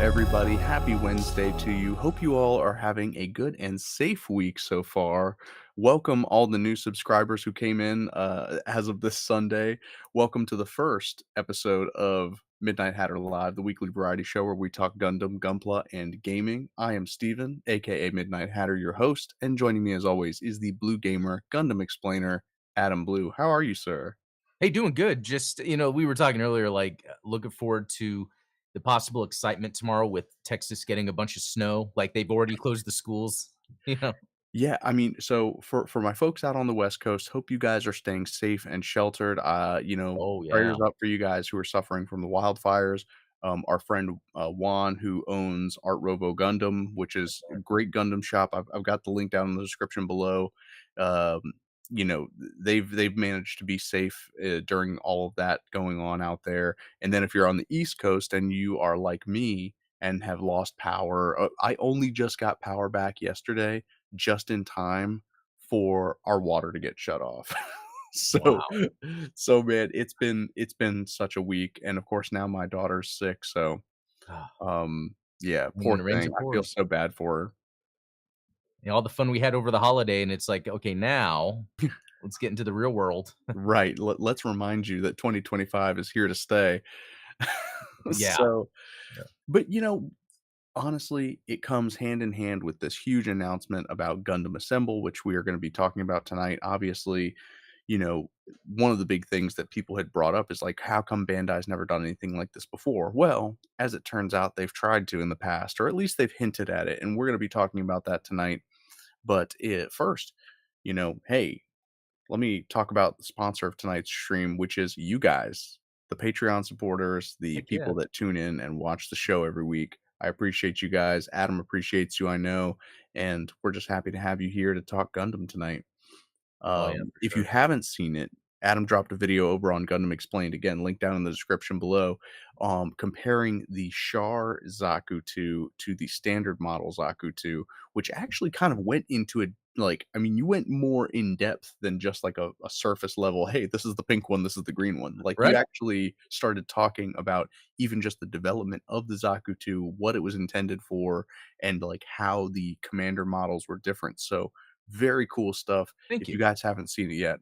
everybody? Happy Wednesday to you. Hope you all are having a good and safe week so far. Welcome all the new subscribers who came in as of this Sunday. Welcome to the first episode of Midnight Hatter Live, the weekly variety show where we talk Gundam, Gunpla, and gaming. I am Steven, aka Midnight Hatter, your host, and joining me as always is the Blue Gamer Gundam explainer, Adam Blue. How are you, sir? Hey, doing good. Just, we were talking earlier, looking forward to the possible excitement tomorrow with Texas getting a bunch of snow. Like they've already closed the schools, you know? Yeah, I mean, so for my folks out on the West Coast, hope you guys are staying safe and sheltered. Oh, Prayers yeah. up for you guys who are suffering from the wildfires. Our friend Juan, who owns Art Robo Gundam, which is a great Gundam shop. I've got the link down in the description below. Um, they've managed to be safe during all of that going on out there. And then if you're on the East Coast and you are like me and have lost power, I only just got power back yesterday just in time for our water to get shut off. So Wow. so man, it's been such a week, and of course now my daughter's sick, so, Ah, yeah, and poor when it rains, thing. it I feel pours. so bad for her. All the fun we had over the holiday, and it's like, okay, now let's get into the real world. Right, let's remind you that 2025 is here to stay. Yeah. So Yeah. but, honestly, it comes hand in hand with this huge announcement about Gundam Assemble, which we are going to be talking about tonight. Obviously, you know, one of the big things that people had brought up is like, how come Bandai's never done anything like this before? Well, as it turns out, they've tried to in the past, or at least they've hinted at it. And we're going to be talking about that tonight. But first, hey, let me talk about the sponsor of tonight's stream, which is you guys, the Patreon supporters, the Heck yeah. people that tune in and watch the show every week. I appreciate you guys. Adam appreciates you, I know, and we're just happy to have you here to talk Gundam tonight. Oh, yeah, for If you sure. haven't seen it, Adam dropped a video over on Gundam Explained, again, link down in the description below, comparing the Char Zaku 2 to the standard model Zaku 2, which actually kind of went into a like, I mean, you went more in depth than just like a surface level. Hey, this is the pink one, this is the green one. Like, you Right? actually started talking about even just the development of the Zaku 2, what it was intended for, and like how the commander models were different. So, very cool stuff. Thank If you. you guys haven't seen it yet,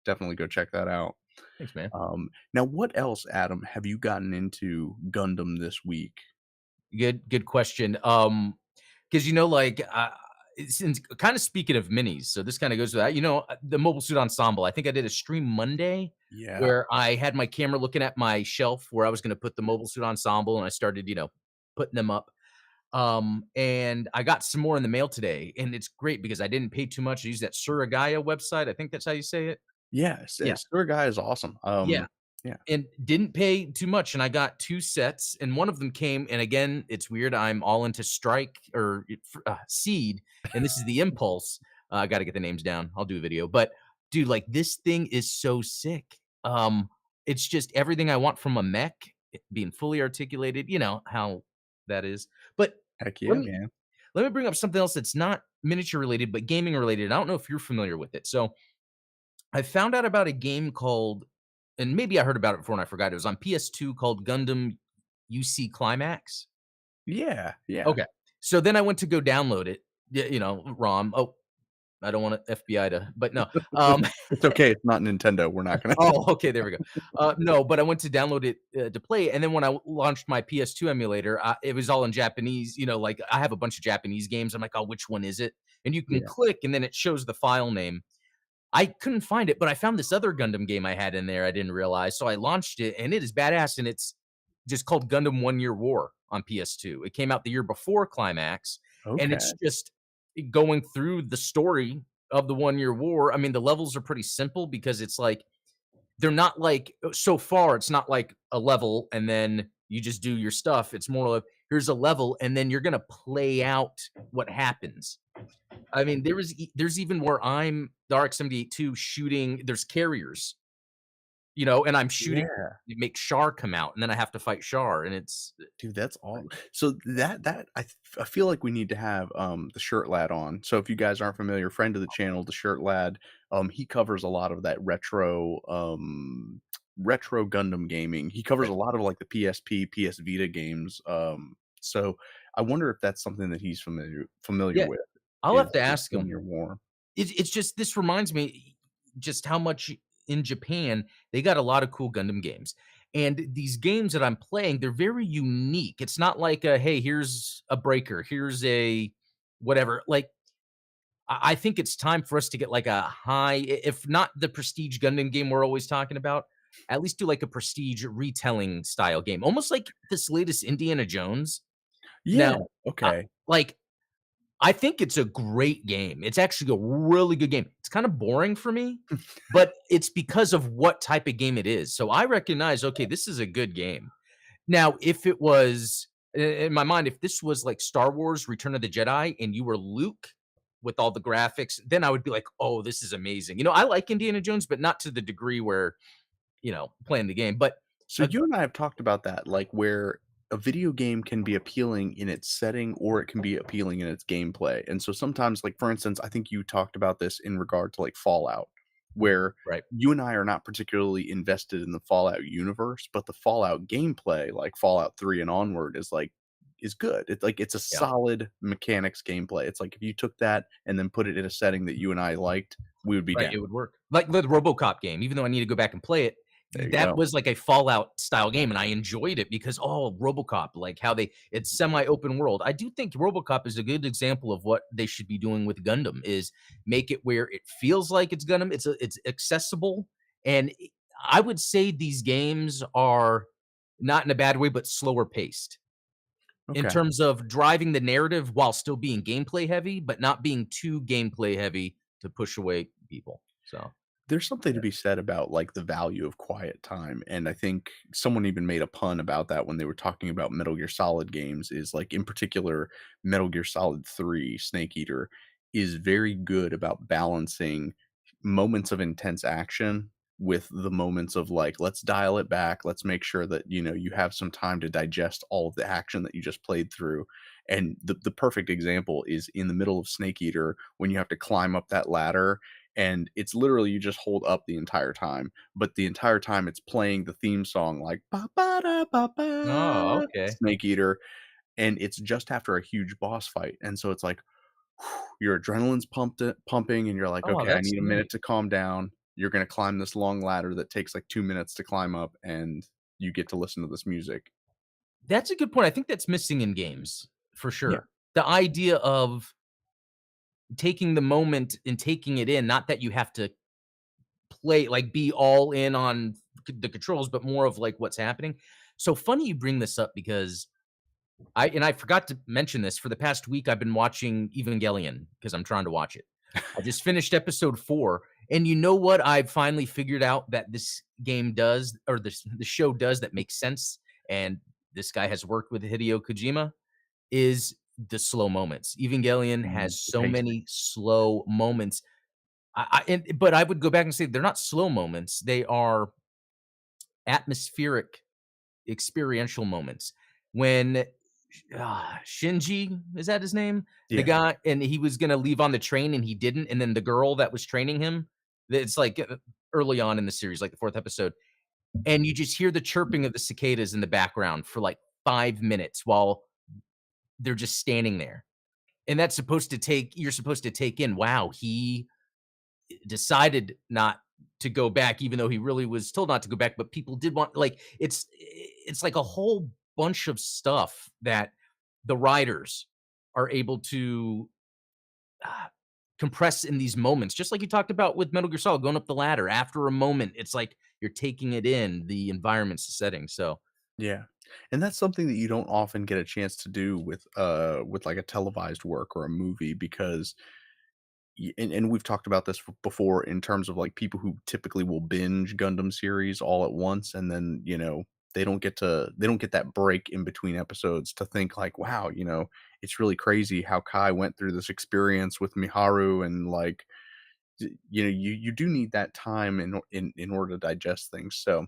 definitely go check that out. Thanks, man. Now, what else, Adam, have you gotten into Gundam this week? Good question. Because since kind of speaking of minis, so this kind of goes to that. The Mobile Suit Ensemble. I think I did a stream Monday Yeah. where I had my camera looking at my shelf where I was going to put the Mobile Suit Ensemble, and I started, putting them up. And I got some more in the mail today, and it's great because I didn't pay too much. I used that Suragaya website. I think that's how you say it. Yes, Yeah, Sewer Guy is awesome. yeah. Yeah. And didn't pay too much, and I got 2 sets, and one of them came and again, it's weird, I'm all into Strike or Seed, and this is the Impulse. I gotta get the names down, I'll do a video, but, dude, like, this thing is so sick. It's just everything I want from a mech, it being fully articulated, you know how that is. But Heck let yeah, me man. let me bring up something else that's not miniature related, but gaming related. I don't know if you're familiar with it. So, I found out about a game called, and maybe I heard about it before and I forgot. It was on PS2 called Gundam UC Climax. Yeah, yeah. Okay. So then I went to go download it, ROM. Oh, I don't want FBI to, but no. It's okay, it's not Nintendo, we're not gonna Oh, okay, there we go. No, but I went to download it to play it, and then when I launched my PS2 emulator, it was all in Japanese. Like I have a bunch of Japanese games. I'm like, oh, which one is it? And you can Yeah. click, and then it shows the file name. I couldn't find it, but I found this other Gundam game I had in there I didn't realize, so I launched it, and it is badass, and it's just called Gundam One Year War on PS2. It came out the year before Climax, and Okay. it's just going through the story of the One Year War. I mean, the levels are pretty simple because it's like they're not like so far, it's not like a level and then you just do your stuff. It's more like, here's a level, and then you're gonna play out what happens. I mean, there's even where I'm the RX-78 shooting there's carriers, and I'm shooting Yeah. to make Char come out, and then I have to fight Char, and it's Dude, that's all. So I feel like we need to have the Shirt Lad on. So if you guys aren't familiar, friend of the channel, the Shirt Lad, he covers a lot of that retro Gundam gaming. He covers right. a lot of like the PSP, PS Vita games. So, I wonder if that's something that he's familiar Yeah, with, I'll have to is ask One him. Year War. It's just this reminds me just how much in Japan, they got a lot of cool Gundam games, and these games that I'm playing, they're very unique. It's not like a, "Hey, here's a breaker, here's a whatever." Like, I think it's time for us to get like a high if not the prestige Gundam game we're always talking about, at least do like a prestige retelling style game, almost like this latest Indiana Jones. Yeah, Now, okay. like, I think it's a great game. It's actually a really good game. It's kinda boring for me, but it's because of what type of game it is. So I recognize, okay, this is a good game. Now, if it was in my mind, if this was like Star Wars: Return of the Jedi and you were Luke with all the graphics, then I would be like, "Oh, this is amazing." I like Indiana Jones, but not to the degree where, playing the game, but So uh you and I have talked about that, like where a video game can be appealing in its setting or it can be appealing in its gameplay. And so sometimes, like for instance, I think you talked about this in regard to like Fallout, where right. you and I are not particularly invested in the Fallout universe, but the Fallout gameplay, like Fallout 3 and onward, is good. It's like it's a Yeah. solid mechanics gameplay. It's like if you took that and then put it in a setting that you and I liked, we would be Right, down. it would work. Like the RoboCop game, even though I need to go back and play it, There you that go. was like a Fallout style game, and I enjoyed it because, oh, RoboCop, like how it's semi-open world. I do think RoboCop is a good example of what they should be doing with Gundam, is make it where it feels like it's Gundam, it's accessible, and I would say these games are not in a bad way, but slower paced in Okay. terms of driving the narrative while still being gameplay heavy, but not being too gameplay heavy to push away people. So, There's something to yeah. be said about, like, the value of quiet time, and I think someone even made a pun about that when they were talking about Metal Gear Solid games, is, like, in particular, Metal Gear Solid 3, Snake Eater, is very good about balancing moments of intense action with the moments of, like, "Let's dial it back, let's make sure that, you have some time to digest all of the action that you just played through," and the perfect example is in the middle of Snake Eater when you have to climb up that ladder and it's literally you just hold up the entire time, but the entire time it's playing the theme song like ba ba da ba Oh, ba okay. Snake Eater, and it's just after a huge boss fight, and so it's like your adrenaline's pumping, and you're like, Oh, "Okay, I that's need a minute neat. to calm down." You're gonna climb this long ladder that takes like 2 minutes to climb up, and you get to listen to this music. That's a good point. I think that's missing in games for Yeah. sure. The idea of taking the moment and taking it in, not that you have to play like be all in on the controls, but more of like what's happening. So funny you bring this up because I forgot to mention this. For the past week, I've been watching Evangelion because I'm trying to watch it. I just finished episode 4, and you know what I've finally figured out that this game does, or the show does, that makes sense, and this guy has worked with Hideo Kojima, is the slow moments. Evangelion has The so pacing. many slow moments. But I would go back and say they're not slow moments, they are atmospheric experiential moments. When Shinji, is that his name? The Yeah. guy, and he was gonna leave on the train and he didn't, and then the girl that was training him, it's like, early on in the series, like the 4th episode, and you just hear the chirping of the cicadas in the background for like 5 minutes while they're just standing there. And that's supposed to take you're supposed to take in, wow, he decided not to go back even though he really was told not to go back, but people did want, like, it's like a whole bunch of stuff that the writers are able to uh, compress in these moments, just like you talked about with Metal Gear Solid going up the ladder. After a moment, it's like you're taking it in, the environments, the setting. So Yeah. And that's something that you don't often get a chance to do with like a televised work or a movie because and we've talked about this before in terms of like people who typically will binge Gundam series all at once and then, they don't get that break in between episodes to think like, wow, it's really crazy how Kai went through this experience with Miharu and like you do need that time in order to digest things. So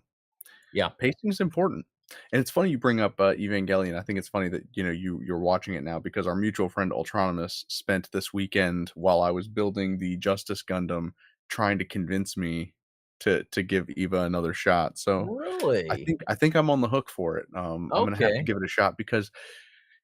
yeah. pacing is important. And it's funny you bring up, Evangelion. I think it's funny that, you're watching it now because our mutual friend Ultronymous spent this weekend while I was building the Justice Gundam trying to convince me to give Eva another shot. So, I Really? think I think I'm on the hook for it. I'm gonna have to Okay. give it a shot because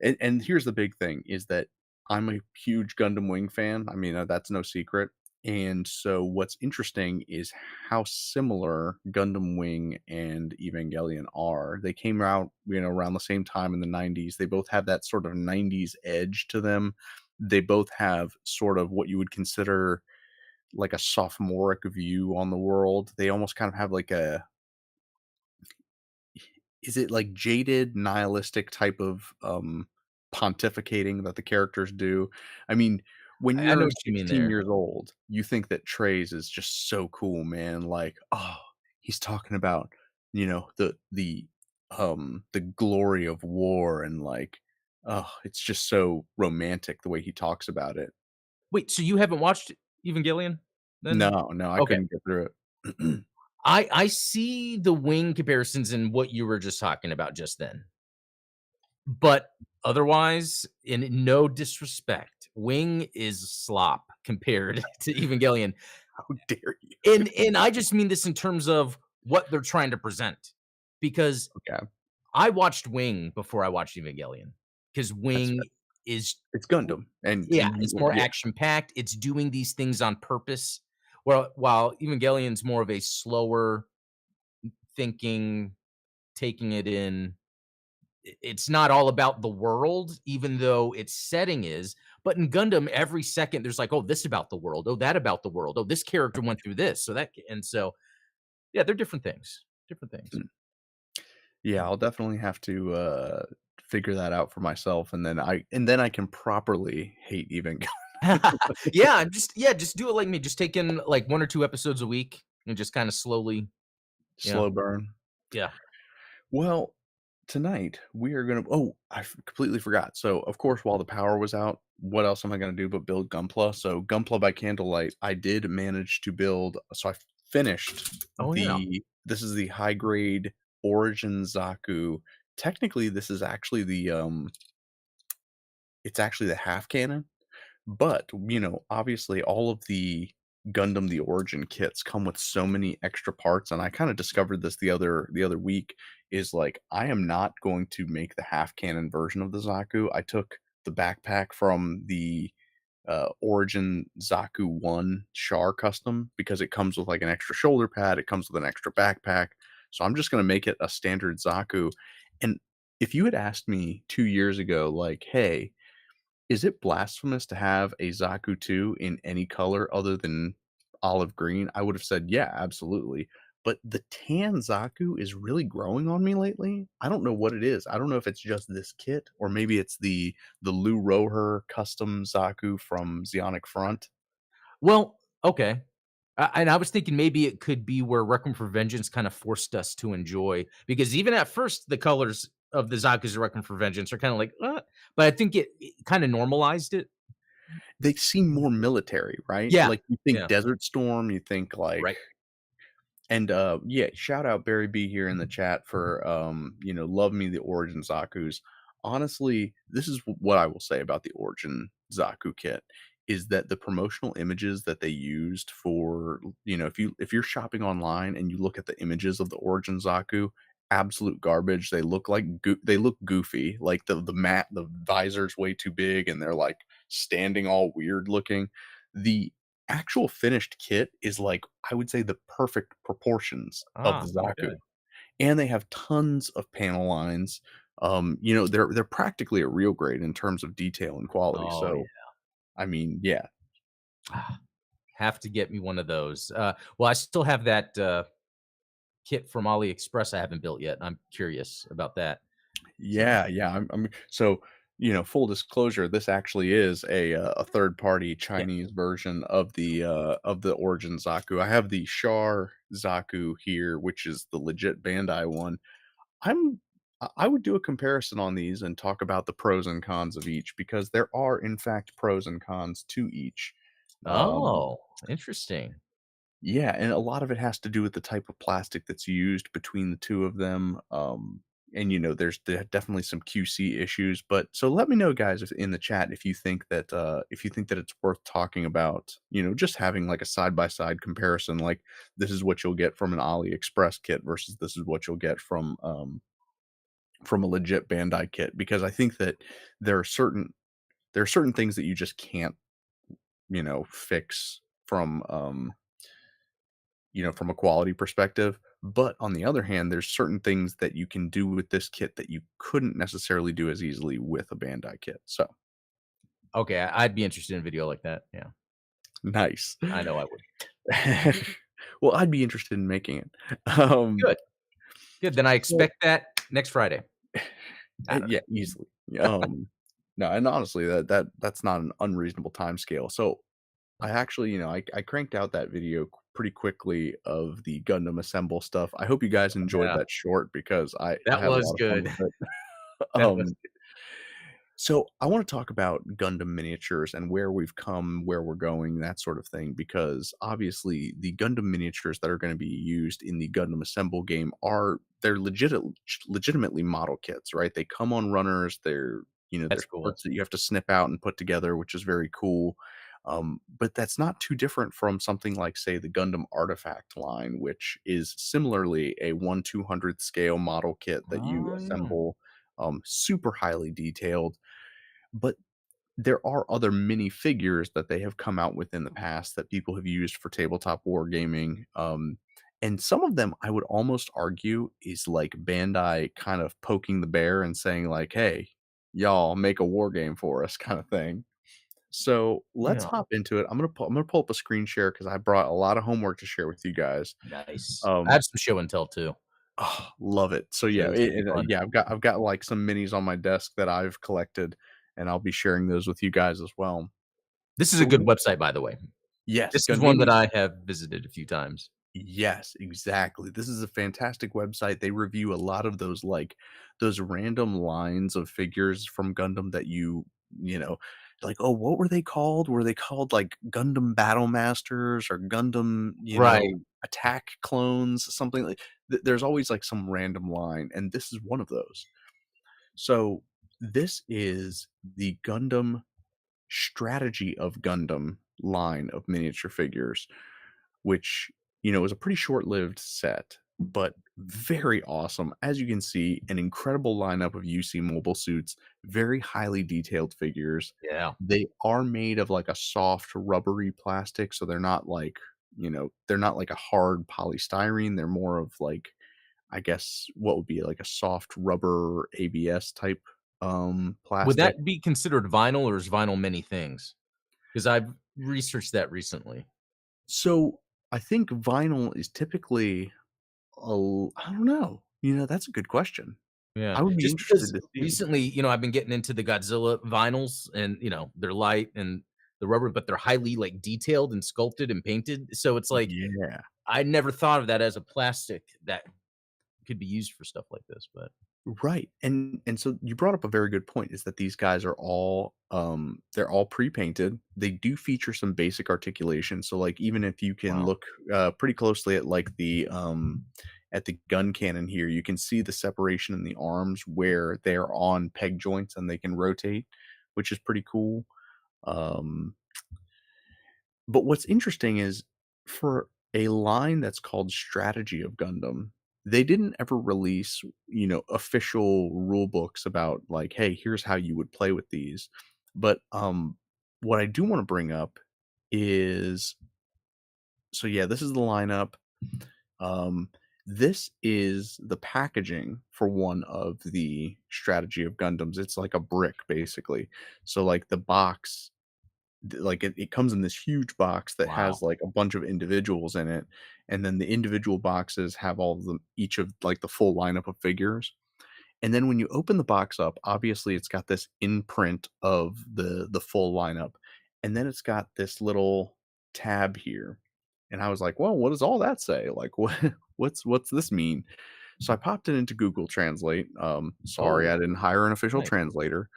And here's the big thing is that I'm a huge Gundam Wing fan. I mean, that's no secret. And so what's interesting is how similar Gundam Wing and Evangelion are. They came out, around the same time in the 90s. They both have that sort of 90s edge to them. They both have sort of what you would consider like a sophomoric view on the world. They almost kind of have like a is it like jaded, nihilistic type of, pontificating that the characters do? I mean, when I know you're what you mean 16 there. years old, you think that Trey's is just so cool, man, like, "Oh, he's talking about, the glory of war," and, like, oh, it's just so romantic the way he talks about it. Wait, so you haven't watched Evangelion then? No, no, I Okay. couldn't get through it. I see the wing comparisons in what you were just talking about just then. But otherwise, in no disrespect, Wing is slop compared to Evangelion. How dare you? And I just mean this in terms of what they're trying to present. Because Okay, I watched Wing before I watched Evangelion. Because that's fair. Wing is It's Gundam, and yeah, and it's you more yeah. action packed. It's doing these things on purpose. While Evangelion's more of a slower thinking, taking it in, it's not all about the world, even though its setting is. But in Gundam, every second there's like, oh, this about the world, oh, that about the world, oh, this character went through this, so that, and so yeah, they're different things, different things. Yeah, I'll definitely have to, figure that out for myself, and then I can properly hate Evangelion. Yeah, just do it like me. Just take in like 1 or 2 episodes a week and just kind of slowly, yeah, Slow burn. yeah. Well, tonight we are gonna completely forgot. So, of course, while the power was out, what else am I gonna do but build Gunpla? So, Gunpla by Candlelight, I did manage to build so I finished Oh yeah. this is the high grade Origin Zaku. Technically, this is actually it's actually the half cannon. But, obviously all of the Gundam The Origin kits come with so many extra parts, and I kinda discovered this the other week, is, like, I am not going to make the half cannon version of the Zaku. I took the backpack from the, Origin Zaku 1 Char custom because it comes with, like, an extra shoulder pad, it comes with an extra backpack, so I'm just gonna make it a standard Zaku, and if you had asked me 2 years ago, like, "Hey, is it blasphemous to have a Zaku 2 in any color other than olive green?" I would have said, "Yeah, absolutely." But the tan Zaku is really growing on me lately. I don't know what it is. I don't know if it's just this kit or maybe it's the Lou Roher custom Zaku from Zionic Front. Well, okay. And I was thinking maybe it could be where Requiem for Vengeance kind of forced us to enjoy, because even at first the colors of the Zaku's Requiem for Vengeance are kind of like, but I think it kind of normalized it. They seem more military, right? Yeah, Like, you think yeah, Desert Storm, you think, like right. and, yeah, shout out Barry B here in the chat for, love me the Origin Zakus. Honestly, this is what I will say about the Origin Zaku kit, is that the promotional images that they used for if you're shopping online and you look at the images of the Origin Zaku, absolute garbage. They look like they look goofy, like the visor's way too big and they're, like, standing all weird looking. The actual finished kit is, like, I would say the perfect proportions of the Ah, Zaku, okay. and they have tons of panel lines. They're practically a real grade in terms of detail and quality, Oh yeah. so, I mean, yeah. Ah, have to get me one of those. Well, I still have that kit from AliExpress I haven't built yet. I'm curious about that. So Yeah, yeah, so, full disclosure, this actually is a third-party yeah. Chinese version of the Origin Zaku. I have the Char Zaku here, which is the legit Bandai one. I would do a comparison on these and talk about the pros and cons of each because there are, in fact, pros and cons to each. Um, Oh, interesting. yeah, and a lot of it has to do with the type of plastic that's used between the two of them. And there's definitely some QC issues. But so let me know, guys, if in the chat if you think that it's worth talking about. Just having like a side by side comparison. Like this is what you'll get from an AliExpress kit versus this is what you'll get from from a legit Bandai kit, because I think that there are certain things that you just can't, fix from, from a quality perspective. But on the other hand, there's certain things that you can do with this kit that you couldn't necessarily do as easily with a Bandai kit. So Okay, I'd be interested in a video like that. Yeah, nice. I know I would. Well, I'd be interested in making it. Um, Good, good. Then I so expect that next Friday. I don't yeah, easily. No, and honestly, that's not an unreasonable time scale. So I actually, I cranked out that video pretty quickly of the Gundam Assemble stuff. I hope you guys enjoyed Yeah, that short because I that had a was lot of fun good. with it. That was Um, so I want to talk about Gundam miniatures and where we've come, where we're going, that sort of thing, because obviously the Gundam miniatures that are going to be used in the Gundam Assemble game legitimately model kits, right? They come on runners. that's There's cool. parts that you have to snip out and put together, which is very cool. But that's not too different from something like, say, the Gundam Artifact line, which is similarly a 1/200 scale model kit that you Oh, yeah. assemble, super highly detailed. But there are other mini figures that they have come out with in the past that people have used for tabletop wargaming. And some of them I would almost argue is like Bandai kind of poking the bear and saying, like, hey, y'all make a war game for us, kind of thing. So let's Yeah. hop into it. I'm gonna pull up a screen share because I brought a lot of homework to share with you guys. Nice. I Um, have some show and tell too, oh, love it. So so yeah, this will be fun. yeah, I've got like some minis on my desk that I've collected, and I'll be sharing those with you guys as well. This is a So good website, by the way. yes, This is one that Gundanium. I have visited a few times. Yes, exactly. This is a fantastic website. They review a lot of those, like, those random lines of figures from Gundam that you know, like, "Oh, what were they called? Were they called, like, Gundam Battle Masters or Gundam, Right. Attack Clones?" Something like there's always, like, some random line, and this is one of those. So, this is the Gundam Strategy of Gundam line of miniature figures, which, is a pretty short-lived set, but very awesome. As you can see, an incredible lineup of UC mobile suits, very highly detailed figures. Yeah. They are made of like a soft rubbery plastic, so they're not like a hard polystyrene. They're more of like, I guess, what would be like a soft rubber ABS type Would plastic. that be considered vinyl, or is vinyl many things? Because 'Cause I've researched that recently. So I think vinyl is typically, oh, I don't know. That's a good question. Yeah, I would be just interested because to see. recently, I've been getting into the Godzilla vinyls and, they're light and the rubber, but they're highly, like, detailed and sculpted and painted, so it's like, Yeah, I never thought of that as a plastic that could be used for stuff like this, but right. And so you brought up a very good point, is that these guys are all they're all pre-painted. They do feature some basic articulation. So like even if you can wow. look pretty closely at like at the gun cannon here, you can see the separation in the arms where they're on peg joints and they can rotate, which is pretty cool. Um But what's interesting is, for a line that's called Strategy of Gundam, they didn't ever release, official rule books about like, hey, here's how you would play with these. But what I do want to bring up is, so yeah, this is the lineup. Um this is the packaging for one of the Strategy of Gundams. It's like a brick basically. So like the box, like it comes in this huge box that Wow. has like a bunch of individuals in it, and then the individual boxes have all of them, each of like the full lineup of figures. And then when you open the box up, obviously it's got this imprint of the full lineup, and then it's got this little tab here. And I was like, well, what does all that say? Like, what what's this mean? So I popped it into Google Translate. Sorry, Oh, I didn't hire an official nice. translator.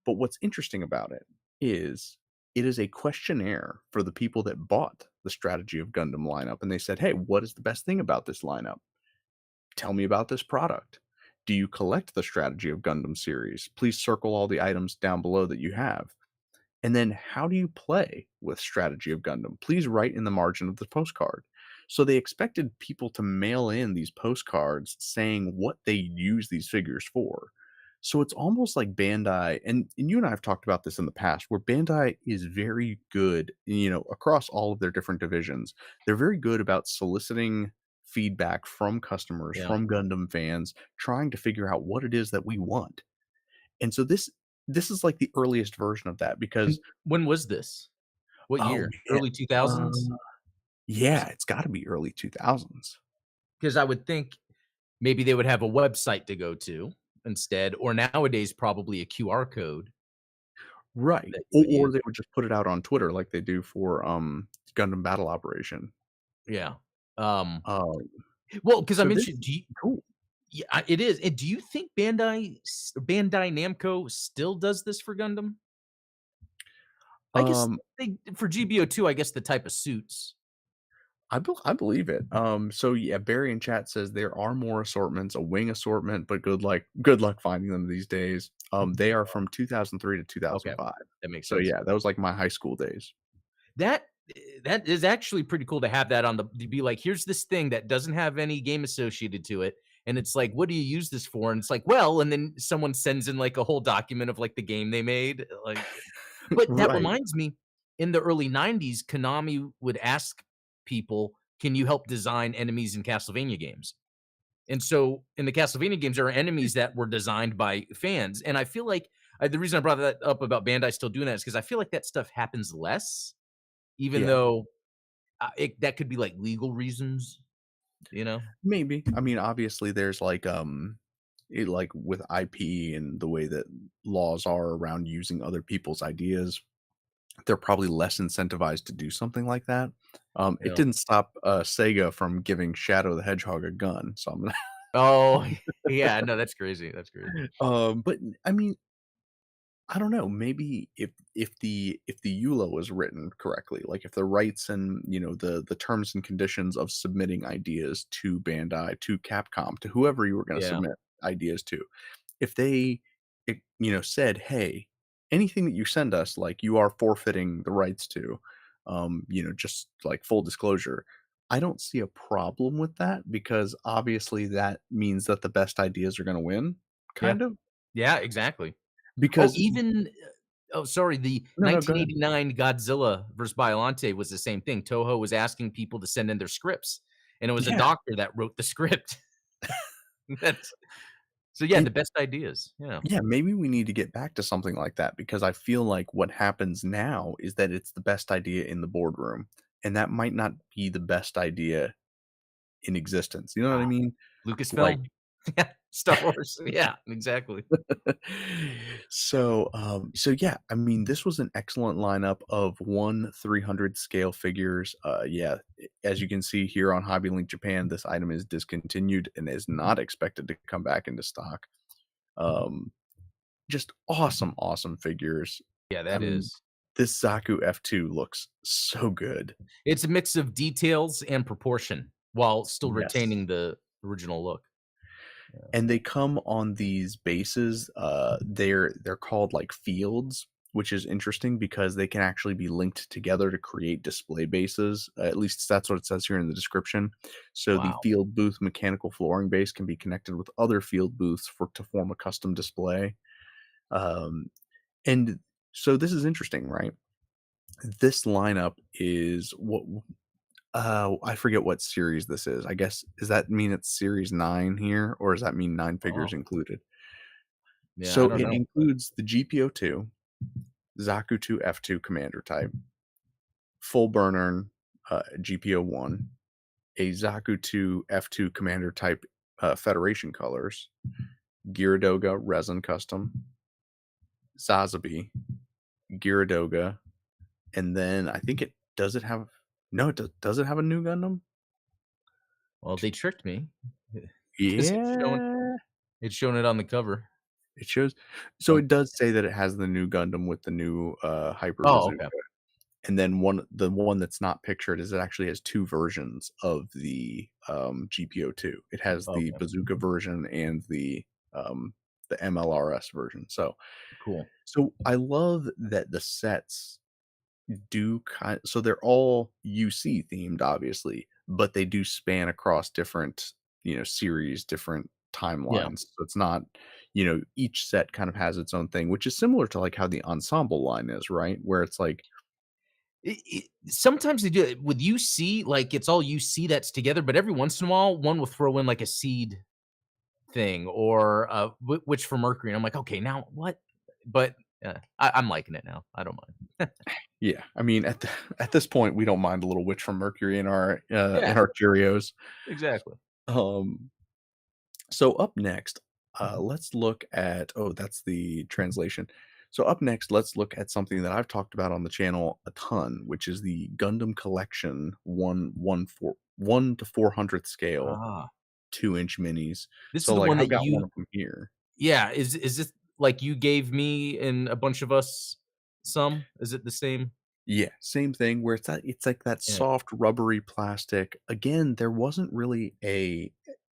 But what's interesting about is it is a questionnaire for the people that bought the Strategy of Gundam lineup, and they said, "Hey, what is the best thing about this lineup? Tell me about this product. Do you collect the Strategy of Gundam series? Please circle all the items down below that you have. And then how do you play with Strategy of Gundam? Please write in the margin of the postcard." So they expected people to mail in these postcards saying what they use these figures for. So it's almost like Bandai, and you and I have talked about this in the past, where Bandai is very good, across all of their different divisions. They're very good about soliciting feedback from customers, Yeah. from Gundam fans, trying to figure out what it is that we want. And so this is like the earliest version of that And because when was this? What oh year? man, Early 2000s? yeah, it's got to be early 2000s. Because I would think maybe they would have a website to go to instead, or nowadays, probably a QR code Right, that you or would use. they would just put it out on Twitter like they do for, Gundam Battle Operation. Yeah. Um, Um, well, because I so this mentioned, do you cool. yeah, it is, and do you think Bandai Namco still does this for Gundam? I guess Um, they for GBO2, I guess the type of suits. I believe it. So yeah, Barry in chat says there are more assortments, a wing assortment, but good luck finding them these days. They are from 2003 to Okay, 2005. that makes So sense. yeah, that was like my high school days. That that is actually pretty cool to have that on the to be like, "Here's this thing that doesn't have any game associated to it," and it's like, "What do you use this for?" And it's like, "Well," and then someone sends in, like, a whole document of, like, the game they made, like but that Right. reminds me, in the early '90s, Konami would ask people, "Can you help design enemies in Castlevania games?" And so, in the Castlevania games, there are enemies that were designed by fans, and I feel like the reason I brought that up about Bandai still doing that is because I feel like that stuff happens less, even Yeah. though that could be, like, legal reasons, you know? Maybe. I mean, obviously, there's like with IP and the way that laws are around using other people's ideas, they're probably less incentivized to do something like that. It Yeah. didn't stop Sega from giving Shadow the Hedgehog a gun. So I'm gonna, Oh, yeah, no, that's crazy, that's crazy. but I mean, I don't know. Maybe if the EULA was written correctly, like if the rights and the terms and conditions of submitting ideas to Bandai, to Capcom, to whoever you were going to Yeah, submit ideas to, if they said, hey, anything that you send us, like you are forfeiting the rights to, just like full disclosure. I don't see a problem with that because obviously that means that the best ideas are going to win, yeah, kind of. yeah, exactly. Oh, Because even sorry, the no, no, go ahead. 1989 Godzilla versus Biollante was the same thing. Toho was asking people to send in their scripts, and it was a Yeah, doctor that wrote the script. That's so, yeah, and the best ideas, yeah. yeah, maybe we need to get back to something like that because I feel like what happens now is that it's the best idea in the boardroom, and that might not be the best idea in existence. You know what I Wow. mean? Like, Lucasfilm? Yeah, Star Wars, yeah, exactly. so yeah, I mean, this was an excellent lineup of 1/300 scale figures. Yeah, as you can see here on Hobby Link Japan, this item is discontinued and is not expected to come back into stock. Um, just awesome, awesome figures. Yeah, I that mean, is. this Zaku F2 looks so good. It's a mix of details and proportion while still Yes. retaining the original look. Yeah. And they come on these bases, they're called, like, fields, which is interesting because they can actually be linked together to create display bases, at least that's what it says here in the description. So the Wow. field booth mechanical flooring base can be connected with other field booths for to form a custom display, um, and so this is interesting, right? This lineup is I forget what series this is. I guess does that mean it's series 9 here, or does that mean 9 figures Oh, included? yeah, I So don't it know, but includes the GPO-2, Zaku-2 F2 commander type, full burner GPO-1, a Zaku-2 F2 commander type Federation colors, Gyaradoga resin custom, Sazabi, Gyaradoga, and then I think it does it have no, does it have a new Gundam? well, they tricked me because Yeah. it's showing it on the cover. It shows so Oh, it does say that it has the new Gundam with the new, Hyper oh, Bazooka, okay, and then the one that's not pictured is it actually has 2 versions of the, GPO-2. It has the okay, Bazooka version and the MLRS version, cool. so I love that the sets do kind so they're all UC themed, obviously, but they do span across different, series, different Yeah. timelines. So it's not, each set kind of has its own thing, which is similar to like how the ensemble line is, right? Where it's like, Sometimes they do it with UC, like, it's all UC that's together, but every once in a while, one will throw in, like, a seed thing or, which for Mercury, and I'm like, "Okay, now what?" But, I'm liking it now. I don't mind. yeah, I mean, at this point, we don't mind a little witch from Mercury Yeah, in our Cheerios. exactly. Um, so up next, Mhm. let's look at that's the translation. So up next, let's look at something that I've talked about on the channel a ton, which is the Gundam Collection 1 to 400th scale Ah, 2-inch minis. this is So the like one I've that got one you of them here. yeah, is this like you gave me and a bunch of us some? Is it the same? Yeah, same thing where it's like that Yeah. soft rubbery plastic. Again, there wasn't really a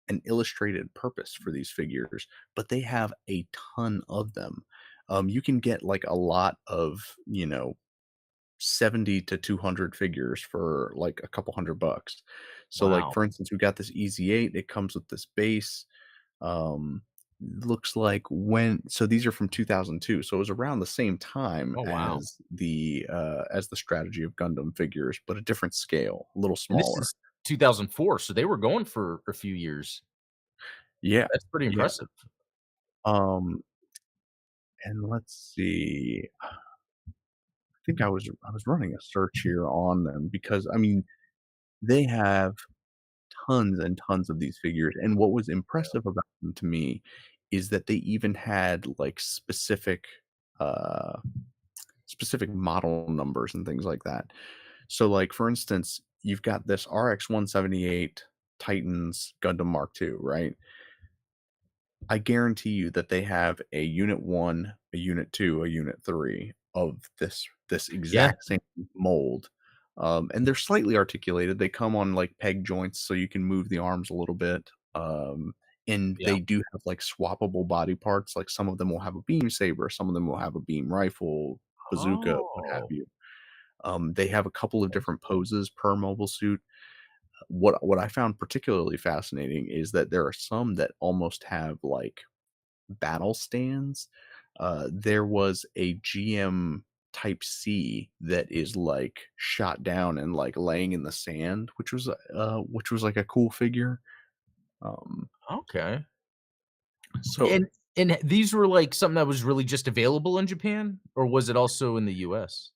an illustrated purpose for these figures, but they have a ton of them. You can get like a lot of, 70 to 200 figures for like a couple $100. So like Wow. for instance, we got this EZ8, it comes with this base. Um, looks like these are from 2002, so it was around the same time Oh, wow. as the strategy of Gundam figures, but a different scale, a little And this smaller. is 2004, so they were going for a few years. Yeah, That's pretty yeah. impressive. Um, and let's see. I think I was running a search here on them because I mean they have tons and tons of these figures, and what was impressive about them to me is that they even had like uh specific model numbers and things like that. So, like, for instance, you've got this RX-178 Titans Gundam Mark II, right? I guarantee you that they have a Unit 1, a Unit 2, a Unit 3 of this Yeah, exact same mold, and they're slightly articulated. They come on, like, peg joints so you can move the arms a little bit, and yeah. they do have, like, swappable body parts, like, some of them will have a beam saber, some of them will have a beam rifle, bazooka, what have Oh, you. They have a couple of different poses per mobile suit. What I found particularly fascinating is that there are some that almost have, like, battle stands. There was a GM Type C that is, like, shot down and, like, laying in the sand, which was, like, a cool figure. Um, okay. so, And these were, like, something that was really just available in Japan, or was it also in the US?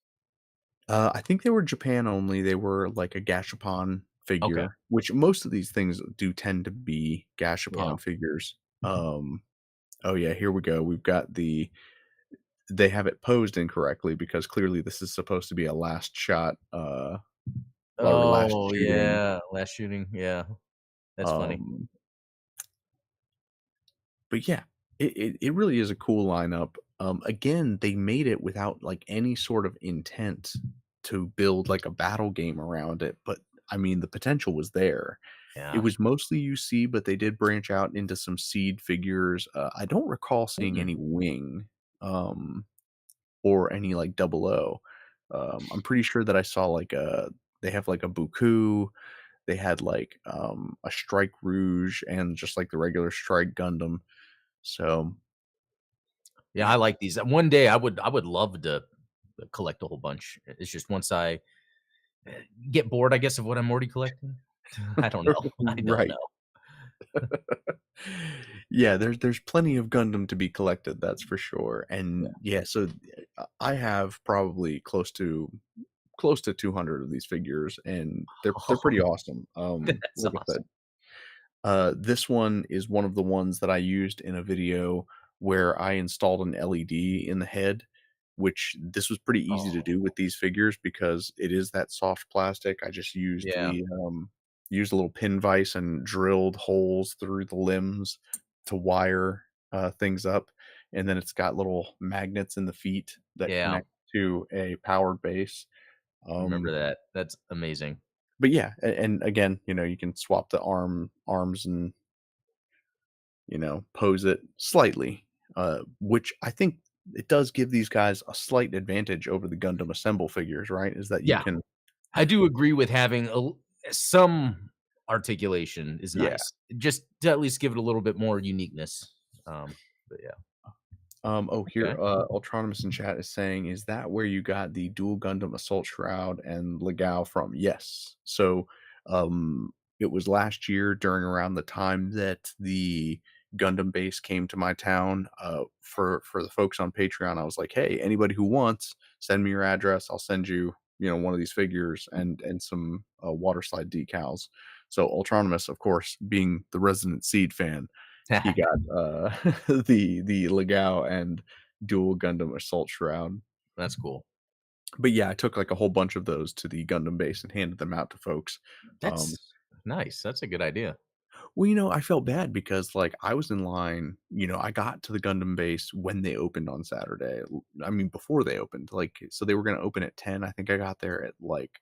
I think they were Japan only. They were, like, a gashapon Okay, figure, which most of these things do tend to be yeah. gashapon figures. Oh, yeah, here we go. We've got they have it posed incorrectly because clearly this is supposed to be a last shot, or last Oh, shooting. yeah, last shooting, yeah, that's funny. Um, but yeah, it really is a cool lineup. Again, they made it without like any sort of intent to build like a battle game around it, but I mean the potential was there. It Yeah. was mostly UC, but they did branch out into some seed figures. I don't recall seeing Mm. any wing. Or any like double O. I'm pretty sure that I saw like they have like a Buku, they had like a Strike Rouge and just like the regular Strike Gundam. So Yeah, I yeah. like these. One day, I would love to collect a whole bunch. It's just once I, get bored, I guess, of what I'm already collecting. I don't know. I don't Right. know. Yeah, there's plenty of Gundam to be collected, that's for sure. Yeah. And yeah, so I have probably close to 200 of these figures and they're pretty awesome. That's Like I said, awesome. this one is one of the ones that I used in a video where I installed an LED in the head, which this was pretty easy to Oh, do with these figures because it is that soft plastic. I just yeah. used a little pin vise and drilled holes through the limbs to wire things up, and then it's got little magnets in the feet that Yeah, connect to a powered base. I remember Um, that. That's amazing. but yeah, and again, you can swap the arms and pose it slightly, which I think it does give these guys a slight advantage over the Gundam Assemble figures, right? Is that you Yeah, can I do agree with having a l some articulation is Yeah. nice, just to at least give it a little bit more uniqueness. But yeah, Oh, here, okay. Ultronymous in chat is saying, "Is that where you got the dual Gundam Assault Shroud and Legao from?" Yes. So, it was last year during around the time that the Gundam base came to my town. For the folks on Patreon, I was like, "Hey, anybody who wants, send me your address. I'll send you, one of these figures and some water slide decals." So, Ultronymous, of course, being the resident Seed fan, he got, the Legao and dual Gundam Assault Shroud. That's cool. But, yeah, I took, like, a whole bunch of those to the Gundam base and handed them out to folks. Um, That's nice. That's a good idea. well, I felt bad because, like, I was in line, I got to the Gundam base when they opened on Saturday. I mean, before they opened, like, so they were gonna open at 10. I think I got there at, like,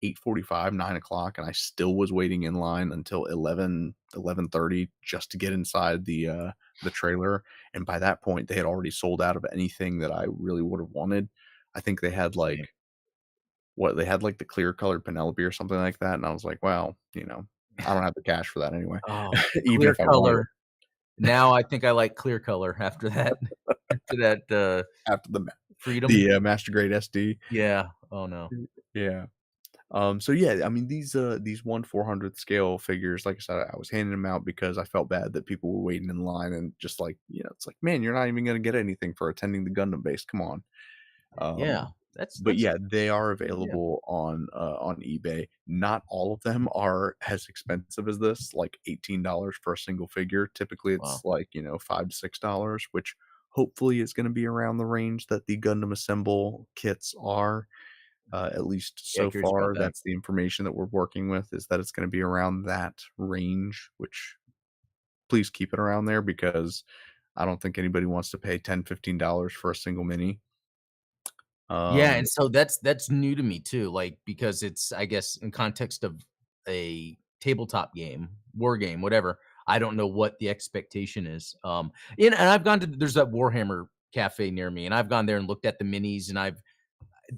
8:45, 9 o'clock, and I still was waiting in line until 11:30 just to get inside the trailer, and by that point, they had already sold out of anything that I really would have wanted. I think they had, See. they had, like, the clear colored Penelope or something like that, and I was like, "Well, I don't have the cash for that anyway, Oh, even clear if I wanted it." color. Now I think I like clear color after that after that, After freedom. Master Grade SD. Yeah. Oh, no. Yeah. So yeah, I mean these 1/400th scale figures, like I said, I was handing them out because I felt bad that people were waiting in line and just like, it's like, man, you're not even gonna get anything for attending the Gundam base. Come on. Yeah. Um, but That's yeah, they are yeah. available on eBay. Not all of them are as expensive as this, like $18 for a single figure. Typically it's Wow. like, $5 to $6, which hopefully is going to be around the range that the Gundam Assemble kits are. At least Yeah, so curious about far, that. that's the information that we're working with, is that it's gonna be around that range, which please keep it around there because I don't think anybody wants to pay $10, $15 for a single mini. Yeah, Um, and so that's new to me too, like, because it's, I guess, in context of a tabletop game, war game, whatever, I don't know what the expectation is. And I've gone to there's that Warhammer cafe near me, and I've gone there and looked at the minis, and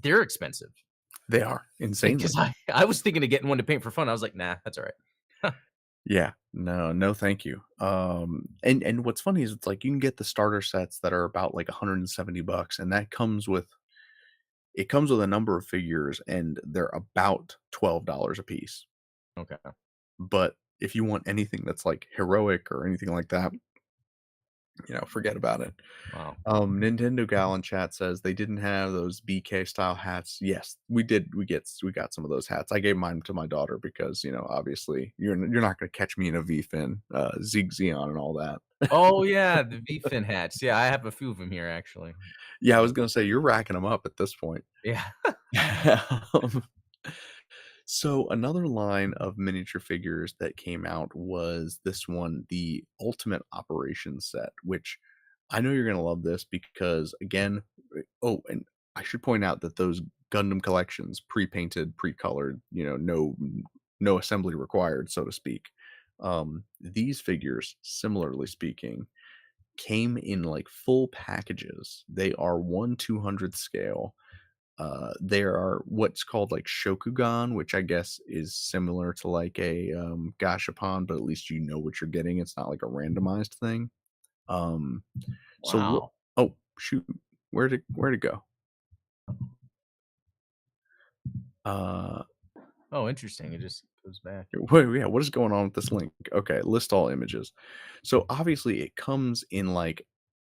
they're expensive they are insanely. because I was thinking of getting one to paint for fun. I was like, "Nah, that's all right." Yeah. No, no, thank you. And what's funny is it's like you can get the starter sets that are about like 170 bucks, and that comes with a number of figures, and they're about $12 a piece. Okay. But if you want anything that's like heroic or anything like that, forget about it. Wow. Nintendo Gal in chat says they didn't have those BK style hats. Yes, we did. We got some of those hats. I gave mine to my daughter because obviously you're not going to catch me in a V fin, Zeke Xeon, and all that. Oh, yeah, the V-fin hats. Yeah, I have a few of them here, actually. Yeah, I Uh, was going to say you're racking them up at this point. yeah. Um, So another line of miniature figures that came out was this one, the Ultimate Operations set, which I know you're gonna love this because again, oh, and I should point out that those Gundam collections, pre-painted, pre-colored, no assembly required, so to speak. These figures, similarly speaking, came in like full packages. They are 1/200th scale. There are what's called like Shokugan, which I guess is similar to like a Gashapon, but at least you know what you're getting. It's not like a randomized thing. Um, so look. Wow. Oh shoot, where to go? Uh, Oh, interesting. It just goes back. yeah, what is going on with this link? Okay, list all images. So obviously it comes in like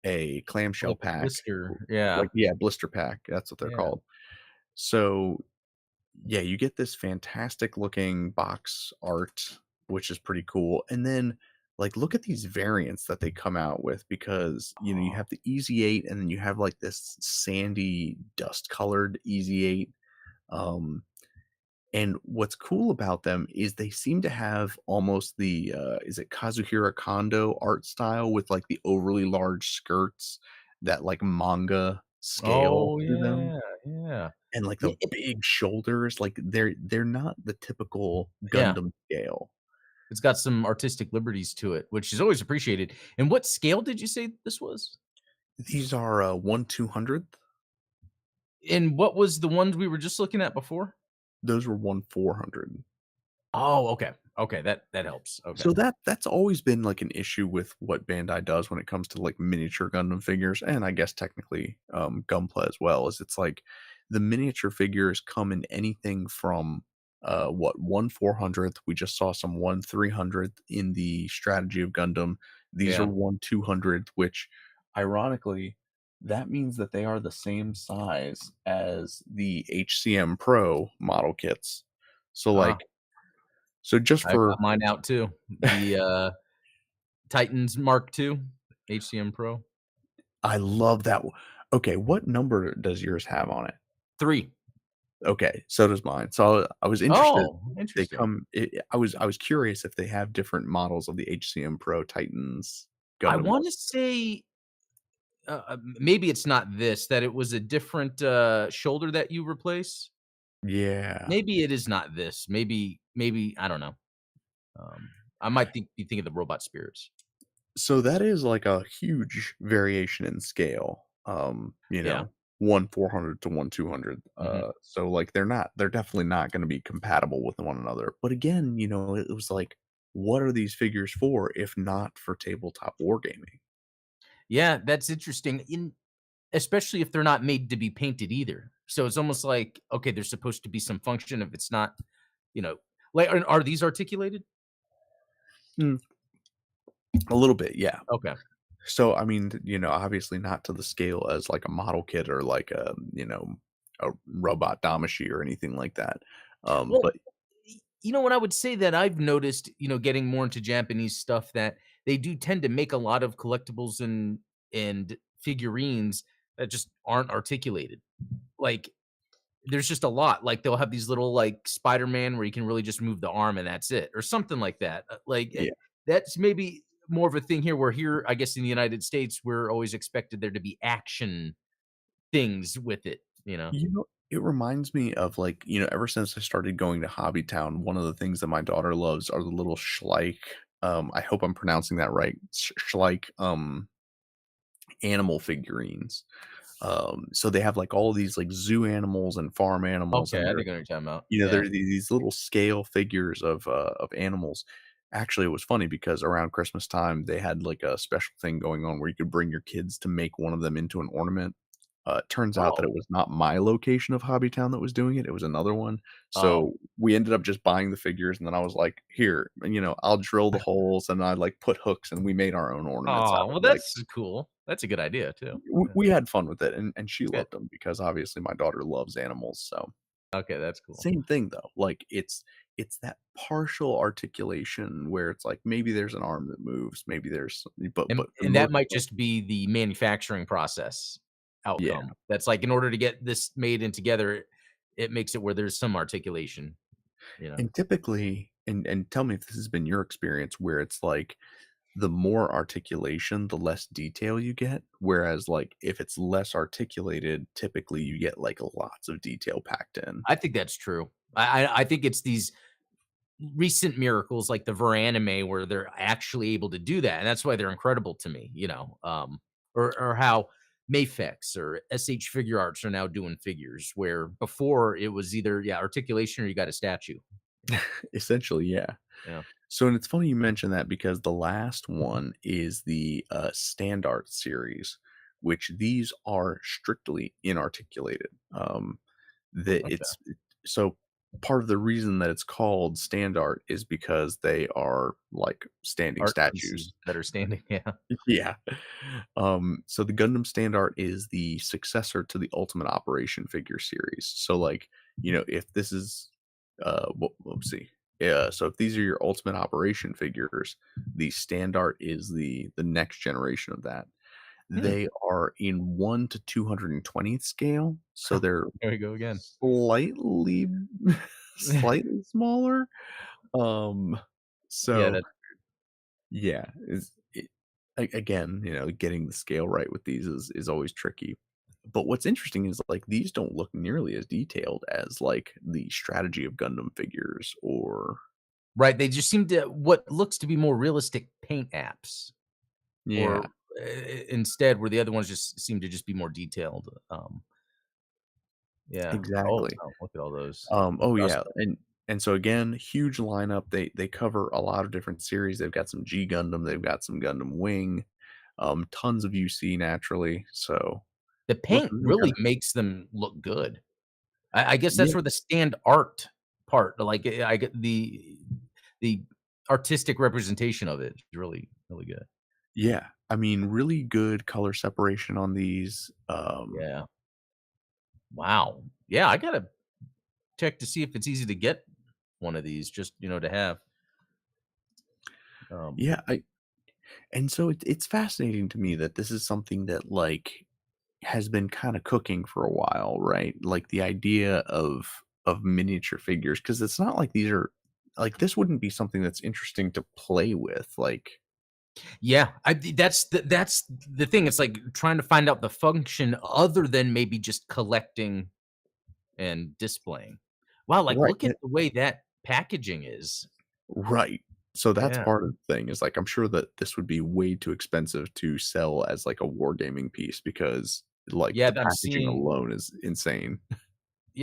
a clamshell Like a pack, blister. Yeah. like yeah, blister pack. That's what they're Yeah. called. So yeah, you get this fantastic looking box art, which is pretty cool. And then, like, look at these variants that they come out with because, you Oh, have the Easy 8 and then you have like this sandy dust colored Easy 8. Um, and what's cool about them is they seem to have almost the, is it Kazuhira Kondo art style with like the overly large skirts, that like manga scale oh, to them. yeah, yeah. And, like, Yeah, the big shoulders, like, they're not the typical yeah, Gundam scale. it's got some artistic liberties to it, which is always appreciated. And what scale did you say this was? These are, 1/200th. And what was the ones we were just looking at before? Those were 1/400. Oh, okay. Okay, that helps. Okay. So that's always been, like, an issue with what Bandai does when it comes to, like, miniature Gundam figures, and I guess technically, Gunpla as well, is it's like the miniature figures come in anything from, what, 1/400th, we just saw some 1/300th in the Strategy of Gundam. These are Yeah. 1/200th, which ironically, that means that they are the same size as the HCM Pro model kits. So, Ah, so just I've for got mine out too. The, Titans Mark II HCM Pro. I love that one. Okay, what number does yours have on it? 3. Okay, so does mine. So I was interested. Oh, They interesting. come I was curious if they have different models of the HCM Pro Titans I Gundam wanna ones. say, maybe it's not this, that it was a different, shoulder that you replace? Yeah. Maybe it is not this. Maybe I don't know. Um, I might be thinking the Robot Spirits. So that is like a huge variation in scale. Yeah. 1/400 to 1/200. Mhm. So like they're definitely not gonna be compatible with one another. But again, it was like, what are these figures for if not for tabletop wargaming? Yeah, that's interesting, especially if they're not made to be painted either. So it's almost like, okay, there's supposed to be some function if it's not, you know like, are these articulated? Mm, a little bit, yeah. Okay. So, I mean, obviously not to the scale as like a model kit or like a robot Damashi or anything like that. Well, But what I would say that I've noticed, getting more into Japanese stuff, that they do tend to make a lot of collectibles and figurines that just aren't articulated. Like, there's just a lot. Like, they'll have these little, like, Spider-Man where you can really just move the arm and that's it, or something like that. yeah, That's maybe more of a thing here, where here, I guess in the United States, we're always expected there to be action things with it, you know? it reminds me of like, ever since I started going to Hobbytown, one of the things that my daughter loves are the little Schleich. I hope I'm pronouncing that right. Schleich animal figurines. So they have like all these like zoo animals and farm animals, Okay, and I they're think I know what you're talking about. There Yeah. are these little scale figures of animals. Actually, it was funny because around Christmas time, they had, like, a special thing going on where you could bring your kids to make one of them into an ornament. It turns out that it Oh. was not my location of Hobbytown that was doing it, it was another one. Oh. So, we ended up just buying the figures, and then I was like, "Here, I'll drill the holes," and I, like, put hooks, and we made our own ornaments out Oh, of, well, like that's cool. That's a good idea too. Yeah, we had fun with it, and she good. loved them because obviously my daughter loves animals, so Okay, that's cool. same thing though, like, it's that partial articulation where it's like, maybe there's an arm that moves, maybe there's but for the And that most might part just be the manufacturing process yeah, outcome. That's like, in order to get this made and together, it makes it where there's some articulation, you know? and typically and tell me if this has been your experience where it's like, the more articulation, the less detail you get, whereas, like, if it's less articulated, typically you get, like, lots of detail packed in. I think that's true. I think it's these recent miracles like the Veranime where they're actually able to do that, and that's why they're incredible to me, or how Mafex or SH Figure Arts are now doing figures, where before it was either, yeah, articulation or you got a statue. Essentially, yeah. Yeah. So, and it's funny you mentioned that because the last one is the Stand Art series, which these are strictly inarticulated. That Okay. so part of the reason that it's called stand art is because they are like standing Art pieces statues. that are standing, yeah. Yeah. So the Gundam Stand Art is the successor to the Ultimate Operation figure series. So like, if this is let's see. Yeah, so if these are your Ultimate Operation figures, the Stand Art is the next generation of that. Hmm. They are in 1 to 220th scale, so they're There we go again. slightly slightly smaller. Um, Yeah, so that yeah, is it again, getting the scale right with these is always tricky. But what's interesting is, like, these don't look nearly as detailed as, like, the Strategy of Gundam figures or right, they just seem to what looks to be more realistic paint apps, yeah, or, instead, where the other ones just seem to just be more detailed, yeah. Oh, exactly. wow, look at all those Oh, yeah, dust. And so again, huge lineup. They cover a lot of different series. They've got some G Gundam, they've got some Gundam Wing, tons of UC naturally. So The look, paint really really gotta makes them look good. I guess that's yeah, where the stand art part, like, I get the artistic representation of it is really, really good. yeah. I mean, really good color separation on these. Yeah. Wow. Yeah, I gotta check to see if it's easy to get one of these just, to have. Um, Yeah, and so it's fascinating to me that this is something that like has been kind of cooking for a while, right? Like the idea of miniature figures, because it's not like these are like this wouldn't be something that's interesting to play with. Like, yeah, that's the thing, it's like trying to find out the function other than maybe just collecting and displaying. Wow, like, right, look at the way that packaging is. right. So that's Yeah. part of the thing is like I'm sure that this would be way too expensive to sell as like a wargaming piece because like Yeah, the packaging alone is insane.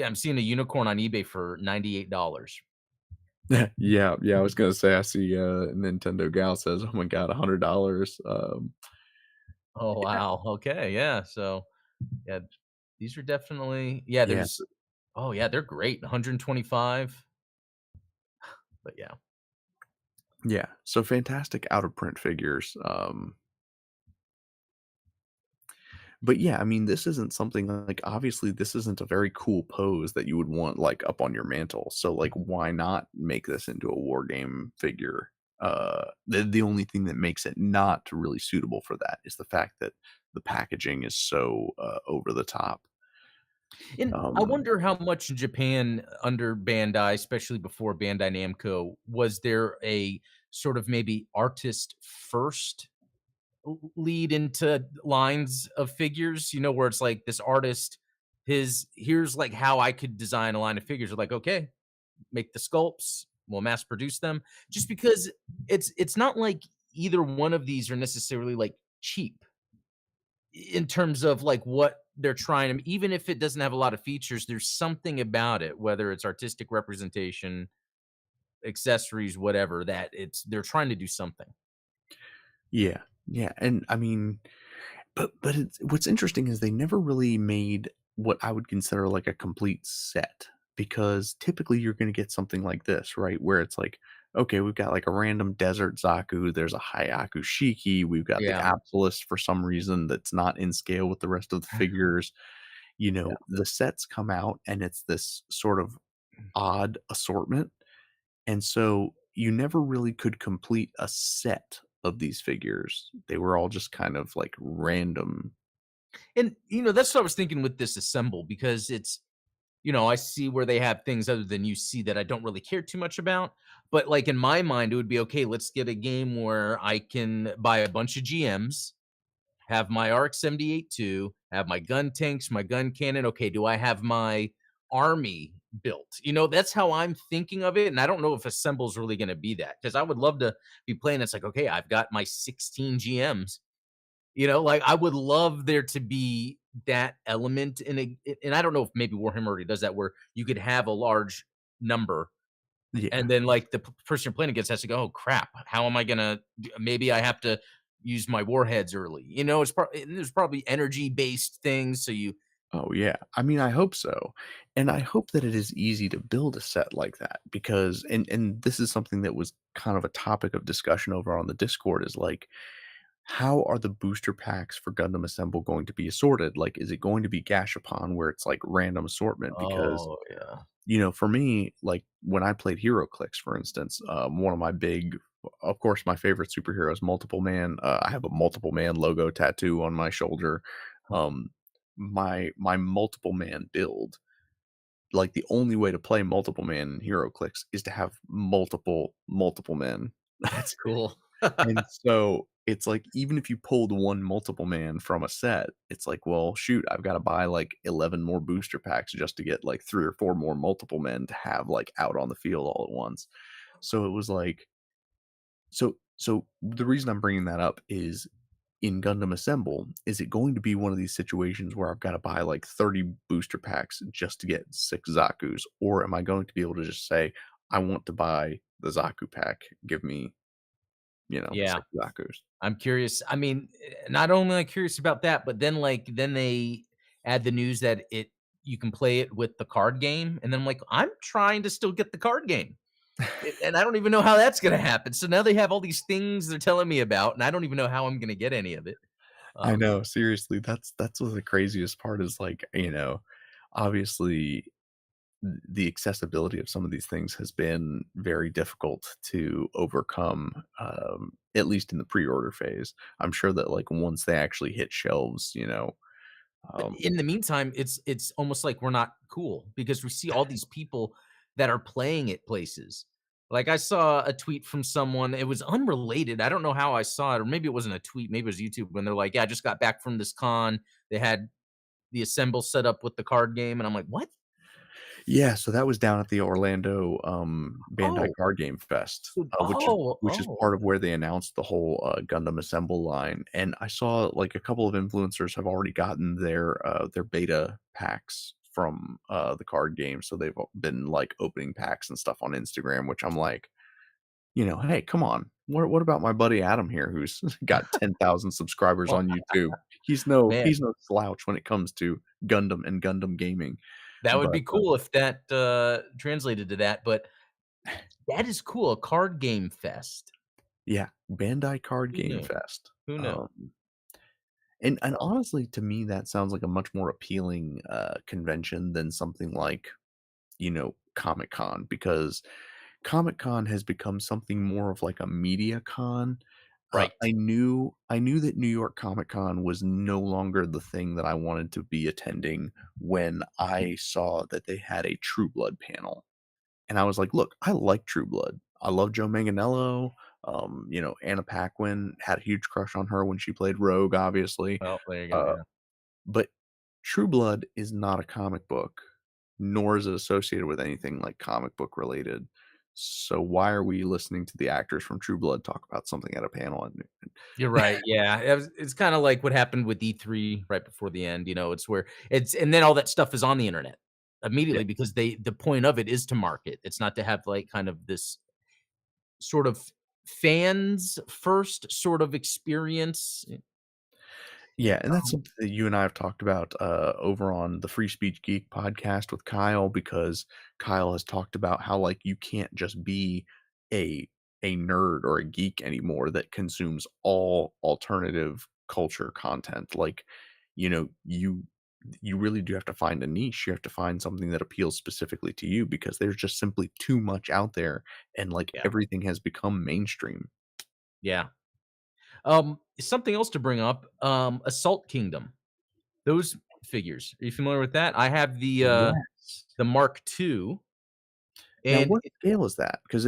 I'm seeing a unicorn on eBay for $98. Yeah, yeah, I was gonna say I see Nintendo Gal says, "Oh my god, $100." Oh, Yeah, wow, okay, yeah, so, yeah, these are definitely yeah, there's oh, yeah, they're great, 125, but yeah. yeah. So fantastic out of print figures. But yeah, I mean, this isn't something like obviously this isn't a very cool pose that you would want like up on your mantle. So like why not make this into a war game figure? The only thing that makes it not really suitable for that is the fact that the packaging is so over the top. And I Um, wonder how much in Japan under Bandai, especially before Bandai Namco, was there a sort of maybe artist first lead into lines of figures, where it's like this artist, his here's like how I could design a line of figures. They're like, okay, make the sculpts, we'll mass produce them. Just because it's not like either one of these are necessarily like cheap in terms of like what they're trying to, even if it doesn't have a lot of features, there's something about it, whether it's artistic representation, accessories, whatever, that they're trying to do something. yeah, yeah, and I mean, but it's what's interesting is they never really made what I would consider like a complete set, because typically you're gonna get something like this, right? Where it's like, okay, we've got like a random desert Zaku, there's a Hayaku Shiki, we've got the Yeah. Absolist for some reason that's not in scale with the rest of the figures. Yeah. The sets come out and it's this sort of odd assortment. And so you never really could complete a set of these figures. They were all just kind of like random. And that's what I was thinking with this assemble, because I see where they have things other than UC that I don't really care too much about. But like in my mind, it would be okay, let's get a game where I can buy a bunch of GMs, have my RX-78 too, have my gun tanks, my gun cannon. Okay, do I have my army built? That's how I'm thinking of it. And I don't know if Assemble's really going to be that, because I would love to be playing. It's like, okay, I've got my 16 GMs. Like I would love there to be that element in a, and I don't know if maybe Warhammer already does that, where you could have a large number, Yeah. and then like the person you're playing against has to go, oh crap, how am I gonna? Maybe I have to use my warheads early. There's probably energy based things, so you. Oh, yeah. I mean, I hope so. And I hope that it is easy to build a set like that because and this is something that was kind of a topic of discussion over on the Discord is like how are the booster packs for Gundam Assemble going to be assorted? Like, is it going to be Gashapon where it's like random assortment? Because Oh yeah, for me, like when I played Hero Clicks, for instance, one of my big, of course, my favorite superhero is Multiple Man. I have a Multiple Man logo tattoo on my shoulder. Um, my Multiple Man build, like the only way to play Multiple Man in Hero Clicks is to have multiple men. that's cool. And so it's like even if you pulled one multiple man from a set, it's like, well, shoot, I've got to buy like 11 more booster packs just to get like 3 or 4 more multiple men to have like out on the field all at once. So it was like so the reason I'm bringing that up is in Gundam Assemble, is it going to be one of these situations where I've got to buy like 30 booster packs just to get 6 Zaku's? Or am I going to be able to just say, I want to buy the Zaku pack. Give me, Yeah. 6 Zakus. I'm curious. I mean, not only am I curious about that, but then, like, then they add the news that you can play it with the card game, and then I'm like, I'm trying to still get the card game, and I don't even know how that's gonna happen. So now they have all these things they're telling me about, and I don't even know how I'm gonna get any of it. I Um, know, seriously, that's what the craziest part is, like, obviously, the accessibility of some of these things has been very difficult to overcome, at least in the pre-order phase. I'm sure that, like, once they actually hit shelves, but um in the meantime, it's almost like we're not cool because we see all these people that are playing at places. Like I saw a tweet from someone, it was unrelated. I don't know how I saw it, or maybe it wasn't a tweet, maybe it was YouTube when they're like, "Yeah, I just got back from this con. They had the Assemble set up with the card game." And I'm like, "What?" Yeah, so that was down at the Orlando, Bandai Oh, Card Game Fest, so which is oh, part oh. of where they announced the whole, Gundam Assemble line, and I saw, like, a couple of influencers have already gotten their beta packs from, the card game, so they've been, like, opening packs and stuff on Instagram, which I'm like, "Hey, come on. What about my buddy Adam here who's got 10,000 subscribers Well, on YouTube? He's man, no slouch when it comes to Gundam and Gundam gaming." that would But, be cool if that translated to that, but that is cool. A card game fest. yeah, Bandai Card Who Game knew? Fest. Who knew? And honestly, to me, that sounds like a much more appealing, convention than something like, Comic-Con, because Comic-Con has become something more of like a media con. Right. I knew that New York Comic Con was no longer the thing that I wanted to be attending when I saw that they had a True Blood panel. And I was like, "Look, I like True Blood. I love Joe Manganiello." Anna Paquin, had a huge crush on her when she played Rogue, obviously. Well, there you go, Uh, yeah. but True Blood is not a comic book, nor is it associated with anything like comic book related. So why are we listening to the actors from True Blood talk about something at a panel? And You're right, yeah, it's kinda like what happened with E3 right before the end, it's where it's and then all that stuff is on the internet yeah, immediately because the point of it is to market. It's not to have, like, kind of this sort of fans first sort of experience. yeah, and that's Um, something that you and I have talked about over on the Free Speech Geek podcast with Kyle, because Kyle has talked about how, like, you can't just be a nerd or a geek anymore that consumes all alternative culture content. Like, you really do have to find a niche. You have to find something that appeals specifically to you, because there's just simply too much out there, and like yeah, everything has become mainstream. yeah. Something else to bring up, Assault Kingdom. Those figures, are you familiar with that? I have Yes. the Mark II, Now, and what scale is that? Because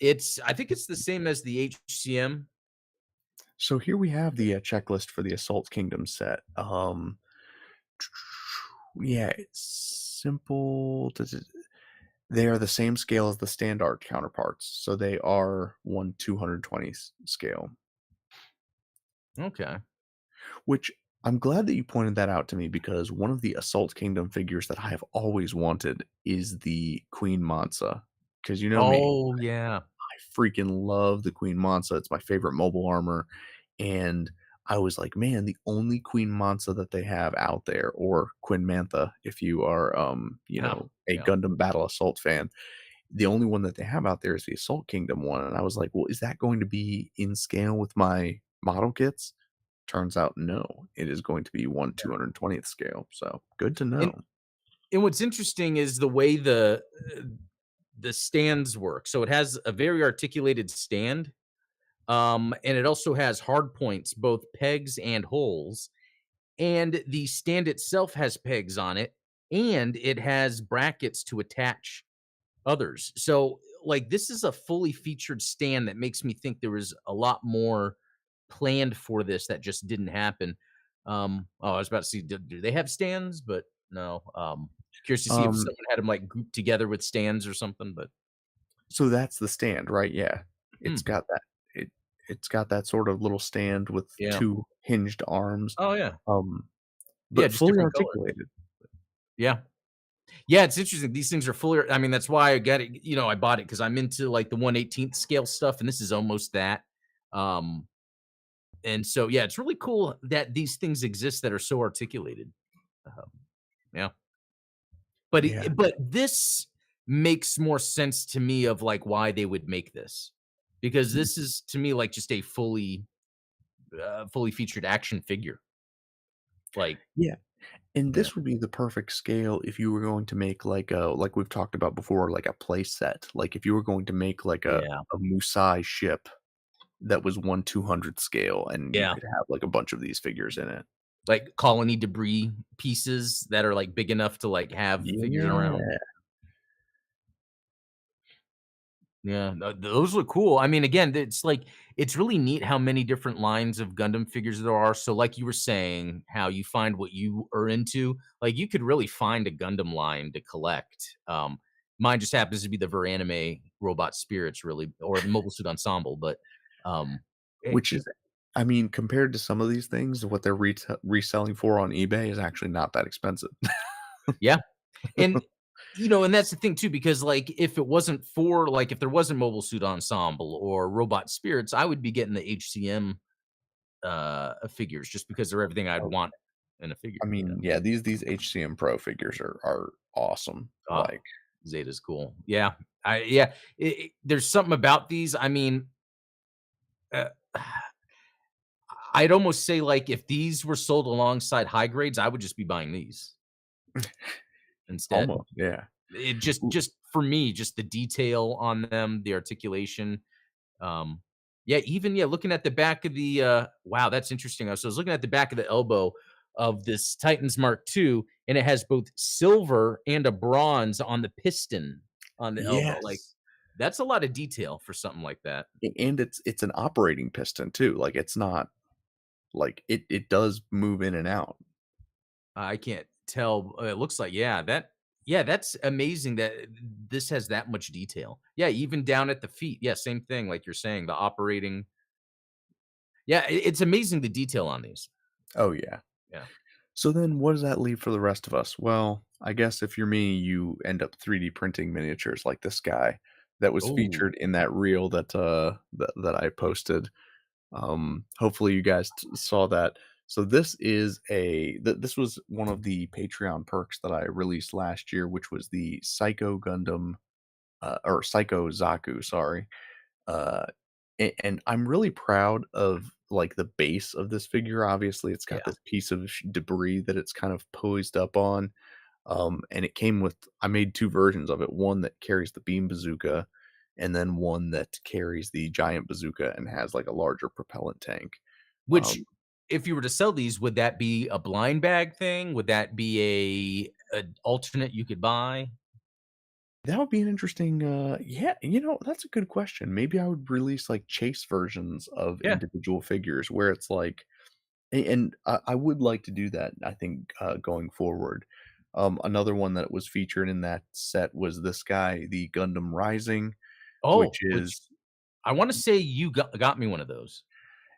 I think it's the same as the HCM. so here we have the checklist for the Assault Kingdom set. Yeah, it's simple. They are the same scale as the standard counterparts, so they are 1/220 scale. Okay. Which, I'm glad that you pointed that out to me, because one of the Assault Kingdom figures that I have always wanted is the Queen Mansa. Because you know me, Oh, yeah. I freaking love the Queen Mansa. It's my favorite mobile armor. And I was like, man, the only Queen Mansa that they have out there, or Queen Mantha, if you are, Yeah, a yeah, Gundam Battle Assault fan, the only one that they have out there is the Assault Kingdom one. And I was like, well, is that going to be in scale with my model kits? Turns out no, it is going to be 1/220th scale, so good to and know. what's interesting is the way the stands work. So it has a very articulated stand, and it also has hard points, both pegs and holes, and the stand itself has pegs on it, and it has brackets to attach others. So, like, this is a fully featured stand that makes me think there was a lot more planned for this that just didn't happen. Oh, I was about to see, do they have stands? But no. Curious to see if Um, someone had them like grouped together with stands or something. But so that's the stand, right? Yeah. hmm, It's got that it it's got that sort of little stand with yeah. 2 hinged arms, Oh yeah, um, yeah. but Just fully different colors. articulated. Yeah. Yeah, it's interesting. These things are fully I mean, that's why I got it, I bought it because 'cause I'm into, like, the 1/18th scale stuff, and this is almost that. Um, and so, yeah, it's really cool that these things exist that are so articulated. Um, yeah. Yeah. But this makes more sense to me of, like, why they would make this. Because Y this is, to me, like, just a fully featured action figure. Like, yeah, and yeah. this would be the perfect scale if you were going to make, like, a like we've talked about before, like a play set. Like, if you were going to make, like, Yeah. a Musai ship that was 1/200 scale, and you Yeah. could have, like, a bunch of these figures in it. Like, colony debris pieces that are, like, big enough to, like, have figures around. Yeah. Yeah, those look cool. I mean, again, it's like it's really neat how many different lines of Gundam figures there are. So, like you were saying, how you find what you are into. Like, you could really find a Gundam line to collect. Mine just happens to be the Veranime Robot Spirits, really, or the Mobile Suit Ensemble. But um, it, Which is I mean, compared to some of these things, what they're reselling for on eBay is actually not that expensive. yeah, and and that's the thing too, because like if it wasn't for like if there wasn't Mobile Suit Ensemble or Robot Spirits, I would be getting the HCM figures just because they're everything I'd Oh, want in a figure, I mean, yeah, these HCM Pro figures are awesome, Oh, like Zeta's cool. Yeah. Yeah, there's something about these, I mean, uh, I'd almost say, like, if these were sold alongside high grades, I would just be buying these instead. almost, yeah. It just for me, just the detail on them, the articulation. Yeah, even yeah, looking at the back of the wow, that's interesting. So I was looking at the back of the elbow of this Titans Mark II, and it has both silver and a bronze on the piston on the elbow. Like, Yes, that's a lot of detail for something like that. and it's an operating piston too, like, it's not like, it does move in and out. I can't tell. It looks like yeah, that's amazing that this has that much detail. Yeah, even down at the feet. Yeah, same thing. Like you're saying, the operating. Yeah, it's amazing the detail on these. Oh, yeah. Yeah. So then what does that leave for the rest of us? Well, I guess if you're me, you end up 3D printing miniatures like this guy that was Oh, featured in that reel that I posted. Hopefully you guys saw that. So this was one of the Patreon perks that I released last year, which was the Psycho Gundam or Psycho Zaku, sorry. Uh, and I'm really proud of like the base of this figure. Obviously, it's got yeah. this piece of debris that it's kind of posed up on. And it came with I made two versions of it. One that carries the beam bazooka, and then one that carries the giant bazooka and has like a larger propellant tank. Which, Um, if you were to sell these, would that be a blind bag thing? Would that be a alternate you could buy? that would be an interesting. Yeah, that's a good question. Maybe I would release like chase versions of Yeah. individual figures where it's like and I would like to do that, I think, going forward. Another one that was featured in that set was this guy, the Gundam Rising, which Oh, which is I wanna say you got me one of those.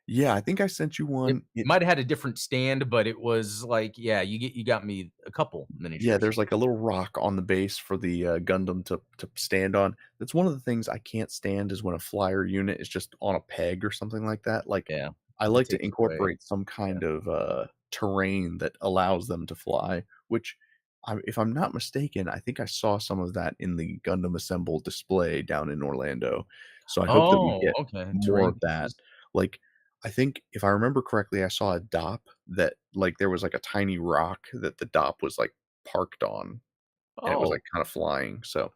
yeah, I think I sent you It one. might have had a different stand, but it was like, yeah, you got me a couple Yeah, miniatures. there's like a little rock on the base for the, Gundam to stand on. That's one of the things I can't stand is when a flyer unit is just on a peg or something like that. Like, Yeah. I It like to takes away. incorporate some Yeah. kind of, terrain that allows them to fly, which if I'm not mistaken, I think I saw some of that in the Gundam Assemble display down in Orlando. So I hope that we Oh, get okay, more terrain of that. pieces. Like, I think if I remember correctly, I saw a DOP that like, there was, like, a tiny rock that the DOP was, like, parked on, and it was, like, Oh, kinda flying, so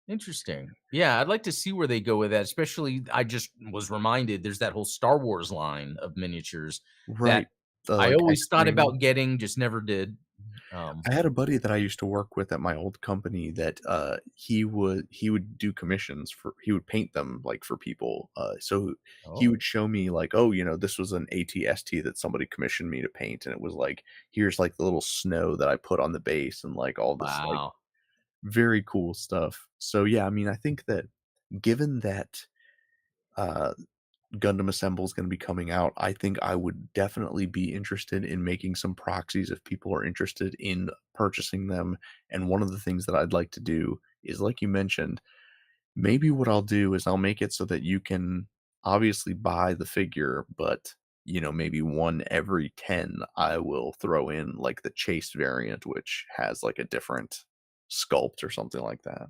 interesting. Yeah, I'd like to see where they go with that, especially I just was reminded there's that whole Star Wars line of miniatures that right, the, I like, always thought X-Wing. about getting, just never did. Um, I had a buddy that I used to work with at my old company that, he would do commissions for he would paint them, like, for people, so he oh, would show me, like, "Oh, this was an ATST that somebody commissioned me to paint," and it was like, "Here's, like, the little snow that I put on the base," and, like, all this, like, wow. very cool stuff. So, yeah, I mean, I think that given that, uh Gundam Assemble is gonna be coming out, I think I would definitely be interested in making some proxies if people are interested in purchasing them, and one of the things that I'd like to do is, like you mentioned, maybe what I'll do is I'll make it so that you can obviously buy the figure, but, maybe 1 every 10, I will throw in, like, the chase variant, which has, like, a different sculpt or something like that.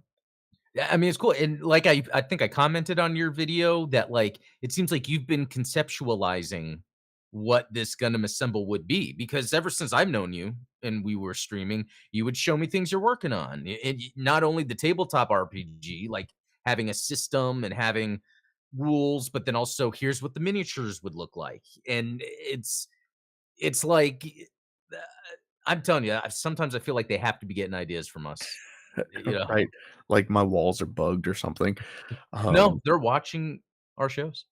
Yeah, I mean, it's cool, and, like, I think I commented on your video that, like, it seems like you've been conceptualizing what this Gundam Assemble would be, because ever since I've known you and we were streaming, you would show me things you're working on, and not only the tabletop RPG, like, having a system and having rules, but then also, here's what the miniatures would look like, and it's like, uh, I'm telling you, sometimes I feel like they have to be getting ideas from us, you know? Right. Like, my walls are bugged or something. No, Um they're watching our shows.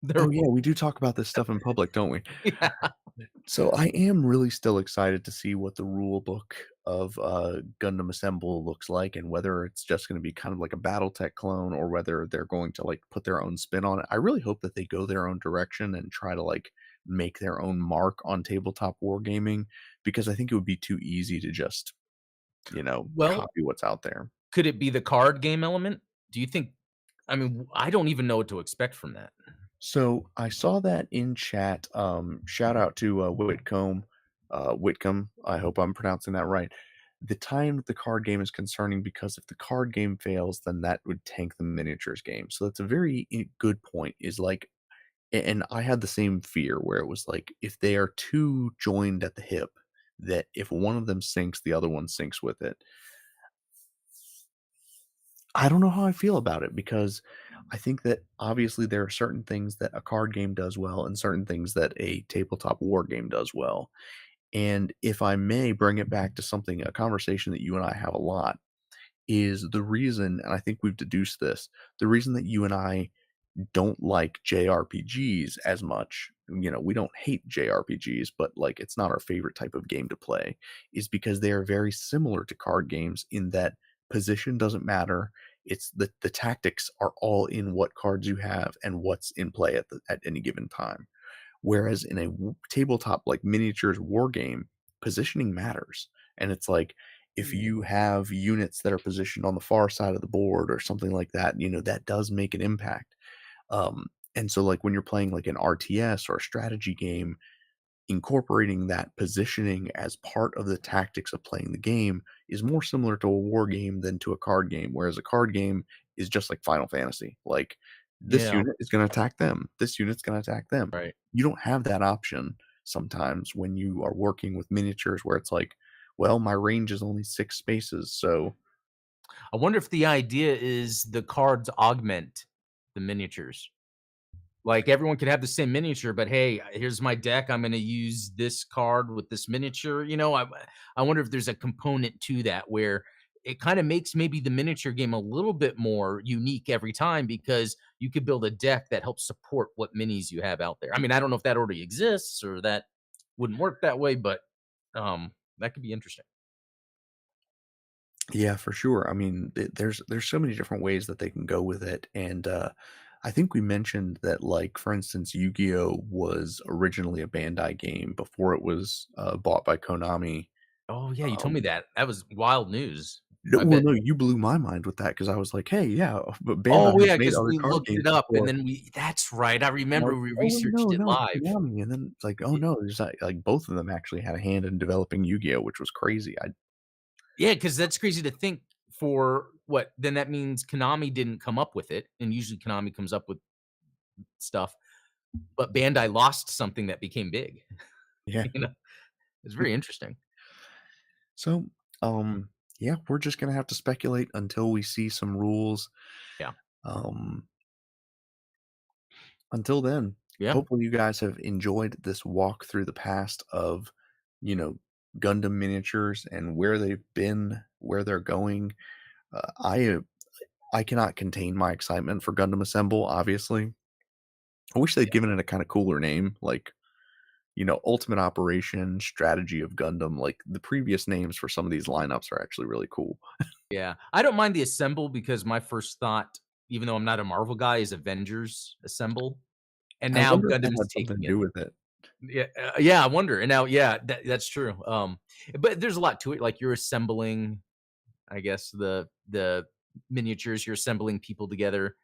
They're Oh, yeah, we do talk about this stuff in public, don't we? yeah. So I am really still excited to see what the rule book of Gundam Assemble looks like, and whether it's just going to be kind of like a BattleTech clone, or whether they're going to like put their own spin on it. I really hope that they go their own direction and try to like make their own mark on tabletop wargaming, because I think it would be too easy to just Well, copy what's out there. could it be the card game element? Do you think I mean, I don't even know what to expect from that. So I saw that in chat. Shout out to Whitcomb. I hope I'm pronouncing that right. The time that the card game is concerning, because if the card game fails, then that would tank the miniatures game. So that's a very good point. Is like, and I had the same fear where it was like, if they are too joined at the hip, that if one of them sinks, the other one sinks with it. I don't know how I feel about it, because I think that obviously there are certain things that a card game does well and certain things that a tabletop war game does well. And if I may bring it back to something, a conversation that you and I have a lot, is the reason, and I think we've deduced this, the reason that you and I don't like JRPGs as much, we don't hate JRPGs, but like it's not our favorite type of game to play, is because they are very similar to card games in that position doesn't matter. It's the tactics are all in what cards you have and what's in play at any given time. Whereas in a tabletop like miniatures war game, positioning matters. And it's like, if you have units that are positioned on the far side of the board or something like that, that does make an impact. Um, and so like when you're playing like an RTS or a strategy game, incorporating that positioning as part of the tactics of playing the game is more similar to a war game than to a card game. Whereas a card game is just like Final Fantasy. Like, this Yeah, unit is going to attack them. This unit's going to attack them. right. You don't have that option sometimes when you are working with miniatures, where it's like, well, my range is only 6 spaces. So I wonder if the idea is the cards augment the miniatures. Like, everyone could have the same miniature, but, "Hey, here's my deck, I'm gonna use this card with this miniature," I wonder if there's a component to that where it kinda makes maybe the miniature game a little bit more unique every time because you could build a deck that helps support what minis you have out there. I mean, I don't know if that already exists or that wouldn't work that way, but, that could be interesting. yeah, for sure. I mean, there's so many different ways that they can go with it, and I think we mentioned that, like for instance, Yu-Gi-Oh was originally a Bandai game before it was bought by Konami. Oh, yeah, you told me Um, that. That was wild news. no, I well, bet. no, you blew my mind with that, because I was like, hey, yeah, but Bandai Oh, has yeah, made because other we card looked games it up, and before. then that's right, I And I remember was we like, oh wait, no, researched it no, it's live. Konami, and then it's like, oh Y no, there's like both of them actually had a hand in developing Yu-Gi-Oh, which was crazy. I yeah, because that's crazy to think for what then that means Konami didn't come up with it, and usually Konami comes up with stuff, but Bandai lost something that became big, yeah. you know? It's very interesting. So, yeah, we're just gonna have to speculate until we see some rules. Yeah. Um, until then, Yeah. hopefully you guys have enjoyed this walk through the past of, you know, Gundam miniatures and where they've been, where they're going. I cannot contain my excitement for Gundam Assemble. Obviously, I wish they'd given it a kind of cooler name, like, Ultimate Operation, Strategy of Gundam. Like, the previous names for some of these lineups are actually really cool. Yeah. I don't mind the Assemble because my first thought, even though I'm not a Marvel guy, is Avengers Assemble. and I now wonder if that Gundam is had something to taking it. do with it. Yeah, yeah, I wonder, and now yeah, that's true, but there's a lot to it, like, you're assembling, I guess, the miniatures, you're assembling people together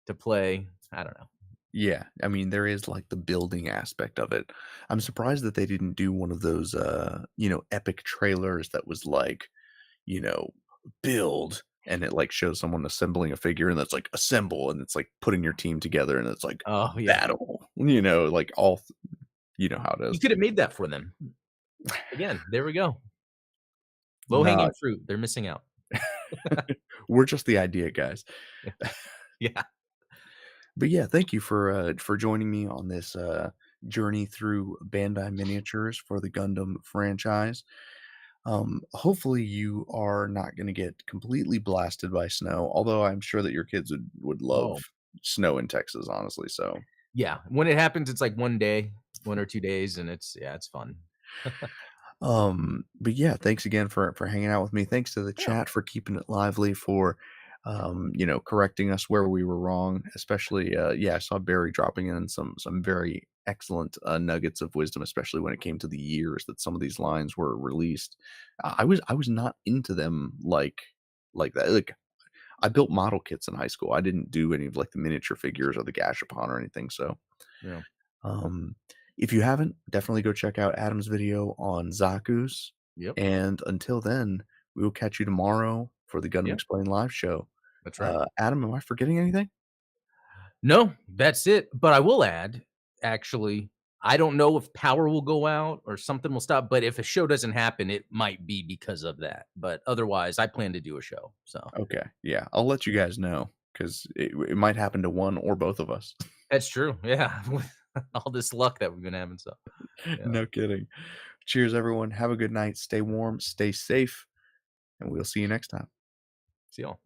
to play. I don't know. Yeah, I mean, there is, like, the building aspect of it. I'm surprised that they didn't do one of those, epic trailers that was like, you know, "Build," and it, like, shows someone assembling a figure, and that's like, "Assemble," and it's, like, putting your team together, and it's like, Oh, yeah. "Battle," like, you know how it You is. could have made that for them. Again, there we go. Nah, Low-hanging fruit, they're missing out. we're just the idea guys. Yeah. But yeah, thank you for joining me on this, journey through Bandai miniatures for the Gundam franchise. Hopefully you are not gonna get completely blasted by snow, although I'm sure that your kids would love Oh, snow in Texas, honestly, so, yeah, when it happens, it's like 1 day, 1 or 2 days, and it's yeah, it's fun. but yeah, thanks again for hanging out with me. Thanks to the Yeah, chat for keeping it lively, for, correcting us where we were wrong, especially, yeah, I saw Barry dropping in some very excellent, nuggets of wisdom, especially when it came to the years that some of these lines were released. I was not into them like that. Like, I built model kits in high school. I didn't do any of, like, the miniature figures or the Gashapon or anything, so, yeah, um, if you haven't, definitely go check out Adam's video on Zaku's, yep, and until then, we will catch you tomorrow for the Gundam yeah, Explained live show. that's right. Adam, am I forgetting anything? No, that's it, but I will add, actually, I don't know if power will go out or something will stop, but if a show doesn't happen, it might be because of that, but otherwise, I plan to do a show, so Okay, yeah, I'll let you guys know 'cause it might happen to one or both of us. that's true, yeah, with all this luck that we've been having, so, yeah. No kidding. Cheers, everyone. Have a good night. Stay warm, stay safe, and we'll see you next time. See y'all.